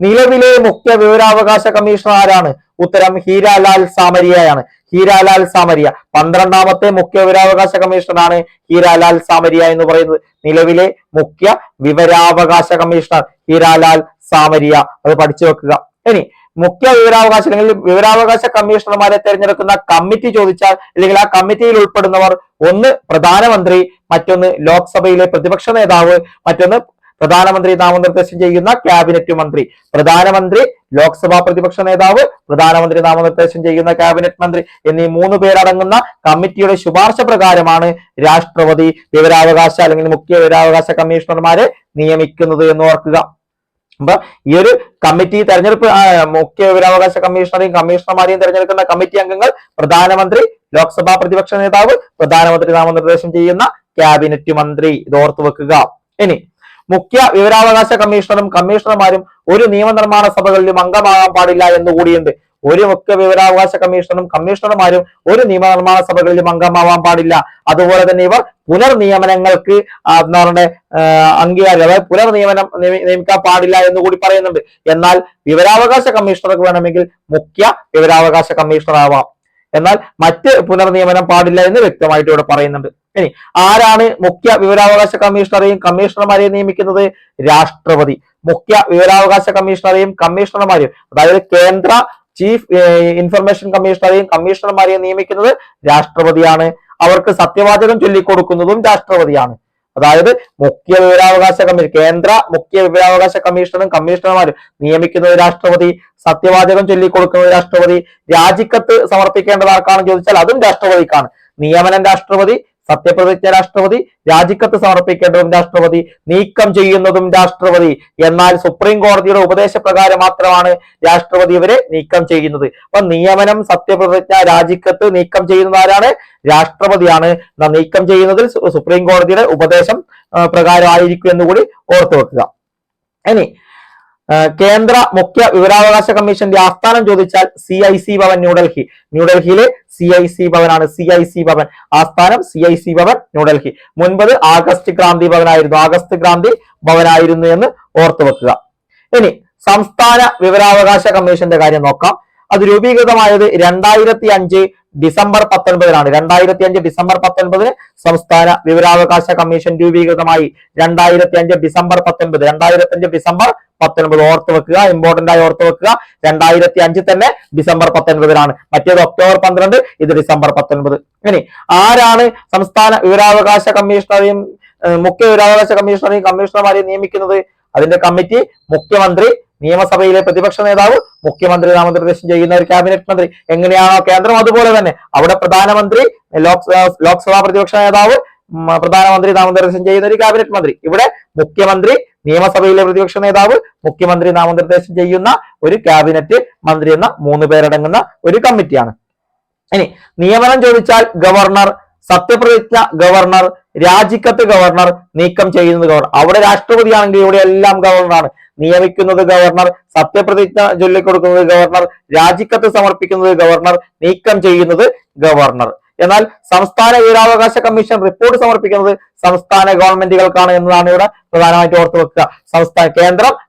നിലവിലെ മുഖ്യ വിവരാവകാശ കമ്മീഷണർ ആരാണ്? ഉത്തരം ഹീരാലാൽ സാമരിയയാണ്. ഹീരാലാൽ സാമരിയ 12ാമത്തെ മുഖ്യ വിവരാവകാശ കമ്മീഷണറാണ് ഹീരാലാൽ സാമരിയ എന്ന് പറയുന്നത്. നിലവിലെ മുഖ്യ വിവരാവകാശ കമ്മീഷണർ ഹീരാലാൽ സാമരിയ, അത് പഠിച്ചു വെക്കുക. ഇനി മുഖ്യ വിവരാവകാശ അല്ലെങ്കിൽ വിവരാവകാശ കമ്മീഷണർമാരെ തെരഞ്ഞെടുക്കുന്ന കമ്മിറ്റി ചോദിച്ചാൽ അല്ലെങ്കിൽ ആ കമ്മിറ്റിയിൽ ഉൾപ്പെടുന്നവർ ഒന്ന് പ്രധാനമന്ത്രി, മറ്റൊന്ന് ലോക്സഭയിലെ പ്രതിപക്ഷ നേതാവ്, മറ്റൊന്ന് പ്രധാനമന്ത്രി നാമനിർദ്ദേശം ചെയ്യുന്ന ക്യാബിനറ്റ് മന്ത്രി. പ്രധാനമന്ത്രി, ലോക്സഭാ പ്രതിപക്ഷ നേതാവ്, പ്രധാനമന്ത്രി നാമനിർദ്ദേശം ചെയ്യുന്ന ക്യാബിനറ്റ് മന്ത്രി എന്നീ 3 പേരടങ്ങുന്ന കമ്മിറ്റിയുടെ ശുപാർശ പ്രകാരമാണ് രാഷ്ട്രപതി വിവരാവകാശ അല്ലെങ്കിൽ മുഖ്യ വിവരാവകാശ കമ്മീഷണർമാരെ നിയമിക്കുന്നത് എന്ന് ഓർക്കുക. അപ്പൊ ഈ ഒരു കമ്മിറ്റി തെരഞ്ഞെടുപ്പ് മുഖ്യ വിവരാവകാശ കമ്മീഷണറെയും കമ്മീഷണർമാരെയും തെരഞ്ഞെടുക്കുന്ന കമ്മിറ്റി അംഗങ്ങൾ പ്രധാനമന്ത്രി, ലോക്സഭാ പ്രതിപക്ഷ നേതാവ്, പ്രധാനമന്ത്രി നാമനിർദ്ദേശം ചെയ്യുന്ന ക്യാബിനറ്റ് മന്ത്രി. ഇത് ഓർത്തു വെക്കുക. ഇനി മുഖ്യ വിവരാവകാശ കമ്മീഷണറും കമ്മീഷണർമാരും ഒരു നിയമനിർമ്മാണ സഭകളിലും അംഗമാകാൻ പാടില്ല എന്നുകൂടിയുണ്ട്. ഒരു മുഖ്യ വിവരാവകാശ കമ്മീഷണറും കമ്മീഷണർമാരും ഒരു നിയമനിർമ്മാണ സഭകളിലും അംഗമാവാൻ പാടില്ല. അതുപോലെ തന്നെ ഇവർ പുനർനിയമനങ്ങൾക്ക് അംഗീകാരം, അതായത് പുനർനിയമനം നിയമിക്കാൻ പാടില്ല എന്ന് കൂടി പറയുന്നുണ്ട്. എന്നാൽ വിവരാവകാശ കമ്മീഷണർക്ക് വേണമെങ്കിൽ മുഖ്യ വിവരാവകാശ കമ്മീഷണർ ആവാം, എന്നാൽ മറ്റ് പുനർനിയമനം പാടില്ല എന്ന് വ്യക്തമായിട്ട് ഇവിടെ പറയുന്നുണ്ട്. ഇനി ആരാണ് മുഖ്യ വിവരാവകാശ കമ്മീഷണറെയും കമ്മീഷണർമാരെയും നിയമിക്കുന്നത്? രാഷ്ട്രപതി. മുഖ്യ വിവരാവകാശ കമ്മീഷണറെയും കമ്മീഷണർമാരെയും, അതായത് കേന്ദ്ര ചീഫ് ഇൻഫർമേഷൻ കമ്മീഷണറെയും കമ്മീഷണർമാരെയും നിയമിക്കുന്നത് രാഷ്ട്രപതിയാണ്. അവർക്ക് സത്യവാചകം ചൊല്ലിക്കൊടുക്കുന്നതും രാഷ്ട്രപതിയാണ്. അതായത് മുഖ്യ വിവരാവകാശ കമ്മീഷൻ, കേന്ദ്ര മുഖ്യ വിവരാവകാശ കമ്മീഷണറും കമ്മീഷണർമാരും നിയമിക്കുന്നത് രാഷ്ട്രപതി, സത്യവാചകം ചൊല്ലിക്കൊടുക്കുന്നത് രാഷ്ട്രപതി, രാജിക്കത്ത് സമർപ്പിക്കേണ്ടത് ആർക്കാണെന്ന് ചോദിച്ചാൽ അതും രാഷ്ട്രപതിക്കാണ്. നിയമനം രാഷ്ട്രപതി, സത്യപ്രതിജ്ഞ രാഷ്ട്രപതി, രാജിക്കത്ത് സമർപ്പിക്കേണ്ടതും രാഷ്ട്രപതി, നീക്കം ചെയ്യുന്നതും രാഷ്ട്രപതി. എന്നാൽ സുപ്രീം കോടതിയുടെ ഉപദേശപ്രകാരം മാത്രമാണ് രാഷ്ട്രപതി ഇവരെ നീക്കം ചെയ്യുന്നത്. അപ്പൊ നിയമനം, സത്യപ്രതിജ്ഞ, രാജിക്കത്ത് നീക്കം ചെയ്യുന്നത് ആരാണ്? രാഷ്ട്രപതിയാണ്. നീക്കം ചെയ്യുന്നതിൽ സുപ്രീം കോടതിയുടെ ഉപദേശം പ്രകാരം ആയിരിക്കും എന്നുകൂടി ഓർത്തു വെക്കുക. ഇനി കേന്ദ്ര മുഖ്യ വിവരാവകാശ കമ്മീഷന്റെ ആസ്ഥാനം ചോദിച്ചാൽ CIC ഭവൻ, ന്യൂഡൽഹി. ന്യൂഡൽഹിയിലെ CIC ഭവനാണ്. CIC ഭവൻ ആസ്ഥാനം CIC ഭവൻ, ന്യൂഡൽഹി. മുൻപത് ആഗസ്റ്റ് ക്രാന്തി ഭവനായിരുന്നു. ആഗസ്റ്റ് ക്രാന്തി ഭവനായിരുന്നു എന്ന് ഓർത്തു വെക്കുക. ഇനി സംസ്ഥാന വിവരാവകാശ കമ്മീഷന്റെ കാര്യം നോക്കാം. അത് രൂപീകൃതമായത് 2005 ഡിസംബർ 19 2005 ഡിസംബർ 19 സംസ്ഥാന വിവരാവകാശ കമ്മീഷൻ രൂപീകൃതമായി. 2005 ഡിസംബർ 19 19 ഓർത്ത് വെക്കുക, ഇമ്പോർട്ടന്റ് ആയി ഓർത്ത് വെക്കുക. 2005 തന്നെ ഡിസംബർ 19 മറ്റേത് ഒക്ടോബർ 12, ഇത് ഡിസംബർ 19. ഇനി ആരാണ് സംസ്ഥാന വിവരാവകാശ കമ്മീഷണറെയും മുഖ്യ വിവരാവകാശ കമ്മീഷണറെയും കമ്മീഷണർമാരെയും നിയമിക്കുന്നത്? അതിന്റെ കമ്മിറ്റി മുഖ്യമന്ത്രി, നിയമസഭയിലെ പ്രതിപക്ഷ നേതാവ്, മുഖ്യമന്ത്രി നാമനിർദ്ദേശം ചെയ്യുന്ന ഒരു ക്യാബിനറ്റ് മന്ത്രി. എങ്ങനെയാണോ കേന്ദ്രം അതുപോലെ തന്നെ അവിടെ പ്രധാനമന്ത്രി, ലോക്സഭാ പ്രതിപക്ഷ നേതാവ്, പ്രധാനമന്ത്രി നാമനിർദ്ദേശം ചെയ്യുന്ന ഒരു ക്യാബിനറ്റ് മന്ത്രി. ഇവിടെ മുഖ്യമന്ത്രി, നിയമസഭയിലെ പ്രതിപക്ഷ നേതാവ്, മുഖ്യമന്ത്രി നാമനിർദ്ദേശം ചെയ്യുന്ന ഒരു ക്യാബിനറ്റ് മന്ത്രി എന്ന 3 പേരടങ്ങുന്ന ഒരു കമ്മിറ്റിയാണ്. ഇനി നിയമനം ചോദിച്ചാൽ ഗവർണർ, സത്യപ്രതിജ്ഞ ഗവർണർ, രാജിക്കത്ത് ഗവർണർ, നീക്കം ചെയ്യുന്നത് ഗവർണർ. അവിടെ രാഷ്ട്രപതിയാണെങ്കിൽ ഇവിടെ എല്ലാം ഗവർണറാണ്. നിയമിക്കുന്നത് ഗവർണർ, സത്യപ്രതിജ്ഞ ചൊല്ലിക്കൊടുക്കുന്നത് ഗവർണർ, രാജിക്കത്ത് സമർപ്പിക്കുന്നത് ഗവർണർ, നീക്കം ചെയ്യുന്നത് ഗവർണർ. എന്നാൽ സംസ്ഥാന വിവരാവകാശ കമ്മീഷൻ റിപ്പോർട്ട് സമർപ്പിക്കുന്നത് സംസ്ഥാന ഗവൺമെന്റുകൾക്കാണ് എന്നതാണ് ഇവിടെ പ്രധാനമായിട്ട് ഓർത്തു വെക്കുക.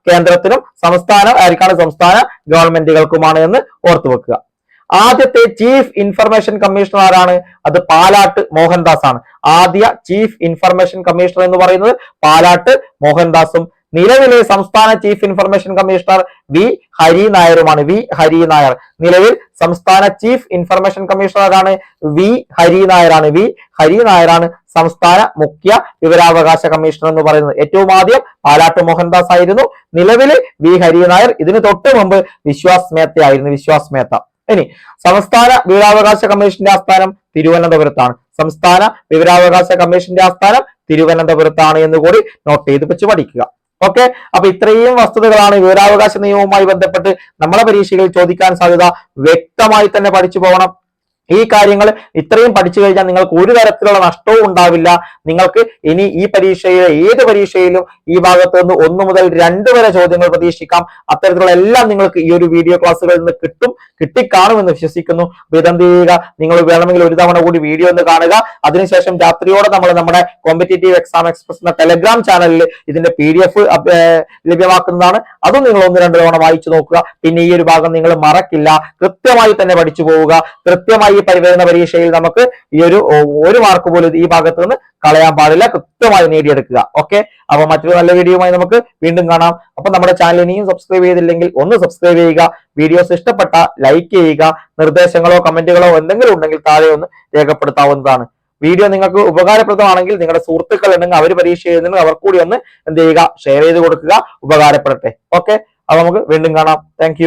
കേന്ദ്രത്തിനും സംസ്ഥാന ഗവൺമെന്റുകൾക്കുമാണ് എന്ന് ഓർത്തു വെക്കുക. ആദ്യത്തെ ചീഫ് ഇൻഫർമേഷൻ കമ്മീഷണർ ആരാണ്? അത് പാലാട്ട് മോഹൻദാസ് ആണ്. ആദ്യ ചീഫ് ഇൻഫർമേഷൻ കമ്മീഷണർ എന്ന് പറയുന്നത് പാലാട്ട് മോഹൻദാസും നിലവിലെ സംസ്ഥാന chief information commissioner V Hari നായരുമാണ്. വി ഹരി നായർ നിലവിൽ സംസ്ഥാന ചീഫ് ഇൻഫർമേഷൻ കമ്മീഷണറാണ് വി ഹരി നായരാണ്. വി ഹരി നായരാണ് സംസ്ഥാന മുഖ്യ വിവരാവകാശ കമ്മീഷണർ എന്ന് പറയുന്നത്. ഏറ്റവും ആദ്യം പാലാട്ട് മോഹൻദാസ് ആയിരുന്നു. നിലവില് വി ഹരി നായർ. ഇതിന് തൊട്ട് മുമ്പ് വിശ്വാസ് മേത്ത ആയിരുന്നു. വിശ്വാസ് മേത്ത. ഇനി സംസ്ഥാന വിവരാവകാശ കമ്മീഷന്റെ ആസ്ഥാനം തിരുവനന്തപുരത്താണ്. സംസ്ഥാന വിവരാവകാശ കമ്മീഷന്റെ ആസ്ഥാനം തിരുവനന്തപുരത്താണ് എന്ന് കൂടി നോട്ട് ചെയ്ത് വെച്ച് പഠിക്കുക. ഓക്കെ, അപ്പൊ ഇത്രയും വസ്തുതകളാണ് വിവരാവകാശ നിയമവുമായി ബന്ധപ്പെട്ട് നമ്മളെ പരീക്ഷകളിൽ ചോദിക്കാൻ സാധ്യത. വ്യക്തമായി തന്നെ പഠിച്ചു പോകണം. ഈ കാര്യങ്ങൾ ഇത്രയും പഠിച്ചു കഴിഞ്ഞാൽ നിങ്ങൾക്ക് ഒരു തരത്തിലുള്ള നഷ്ടവും ഉണ്ടാവില്ല. നിങ്ങൾക്ക് ഇനി ഈ പരീക്ഷയിലെ ഏത് പരീക്ഷയിലും ഈ ഭാഗത്ത് നിന്ന് 1 മുതൽ 2 വരെ ചോദ്യങ്ങൾ പ്രതീക്ഷിക്കാം. അത്തരത്തിലുള്ള എല്ലാം നിങ്ങൾക്ക് ഈ ഒരു വീഡിയോ ക്ലാസ്സുകളിൽ നിന്ന് കിട്ടിക്കാണുമെന്ന് വിശ്വസിക്കുന്നു. അപ്പൊ ഇതെന്ത് ചെയ്യുക, നിങ്ങൾ വേണമെങ്കിൽ ഒരു തവണ കൂടി വീഡിയോ ഒന്ന് കാണുക. അതിനുശേഷം രാത്രിയോടെ നമ്മൾ നമ്മുടെ കോമ്പറ്റേറ്റീവ് എക്സാം എക്സ്പ്രസ് എന്ന ടെലഗ്രാം ചാനലിൽ ഇതിന്റെ PDF ലഭ്യമാക്കുന്നതാണ്. അതും നിങ്ങൾ 1-2 തവണ വായിച്ചു നോക്കുക. പിന്നെ ഈ ഒരു ഭാഗം നിങ്ങൾ മറക്കില്ല. കൃത്യമായി തന്നെ പഠിച്ചു പോവുക. കൃത്യമായി വരുന്ന പരീക്ഷയിൽ നമുക്ക് ഈ ഒരു മാർക്ക് പോലും ഈ ഭാഗത്ത് നിന്ന് കളയാൻ പാടില്ല. കൃത്യമായി നേടിയെടുക്കുക. ഓക്കെ, അപ്പൊ മറ്റൊരു നല്ല വീഡിയോയുമായി നമുക്ക് വീണ്ടും കാണാം. അപ്പൊ നമ്മുടെ ചാനൽ ഇനിയും സബ്സ്ക്രൈബ് ചെയ്തില്ലെങ്കിൽ ഒന്ന് സബ്സ്ക്രൈബ് ചെയ്യുക. വീഡിയോസ് ഇഷ്ടപ്പെട്ട ലൈക്ക് ചെയ്യുക. നിർദ്ദേശങ്ങളോ കമന്റുകളോ എന്തെങ്കിലും ഉണ്ടെങ്കിൽ താഴെ ഒന്ന് രേഖപ്പെടുത്താവുന്നതാണ്. വീഡിയോ നിങ്ങൾക്ക് ഉപകാരപ്രദമാണെങ്കിൽ നിങ്ങളുടെ സുഹൃത്തുക്കൾ ഉണ്ടെങ്കിൽ അവർ പരീക്ഷ എഴുതുന്നെങ്കിൽ അവർ കൂടി ഒന്ന് എന്ത് ചെയ്യുക, ഷെയർ ചെയ്ത് കൊടുക്കുക. ഉപകാരപ്പെടട്ടെ. ഓക്കെ, അപ്പൊ നമുക്ക് വീണ്ടും കാണാം. താങ്ക്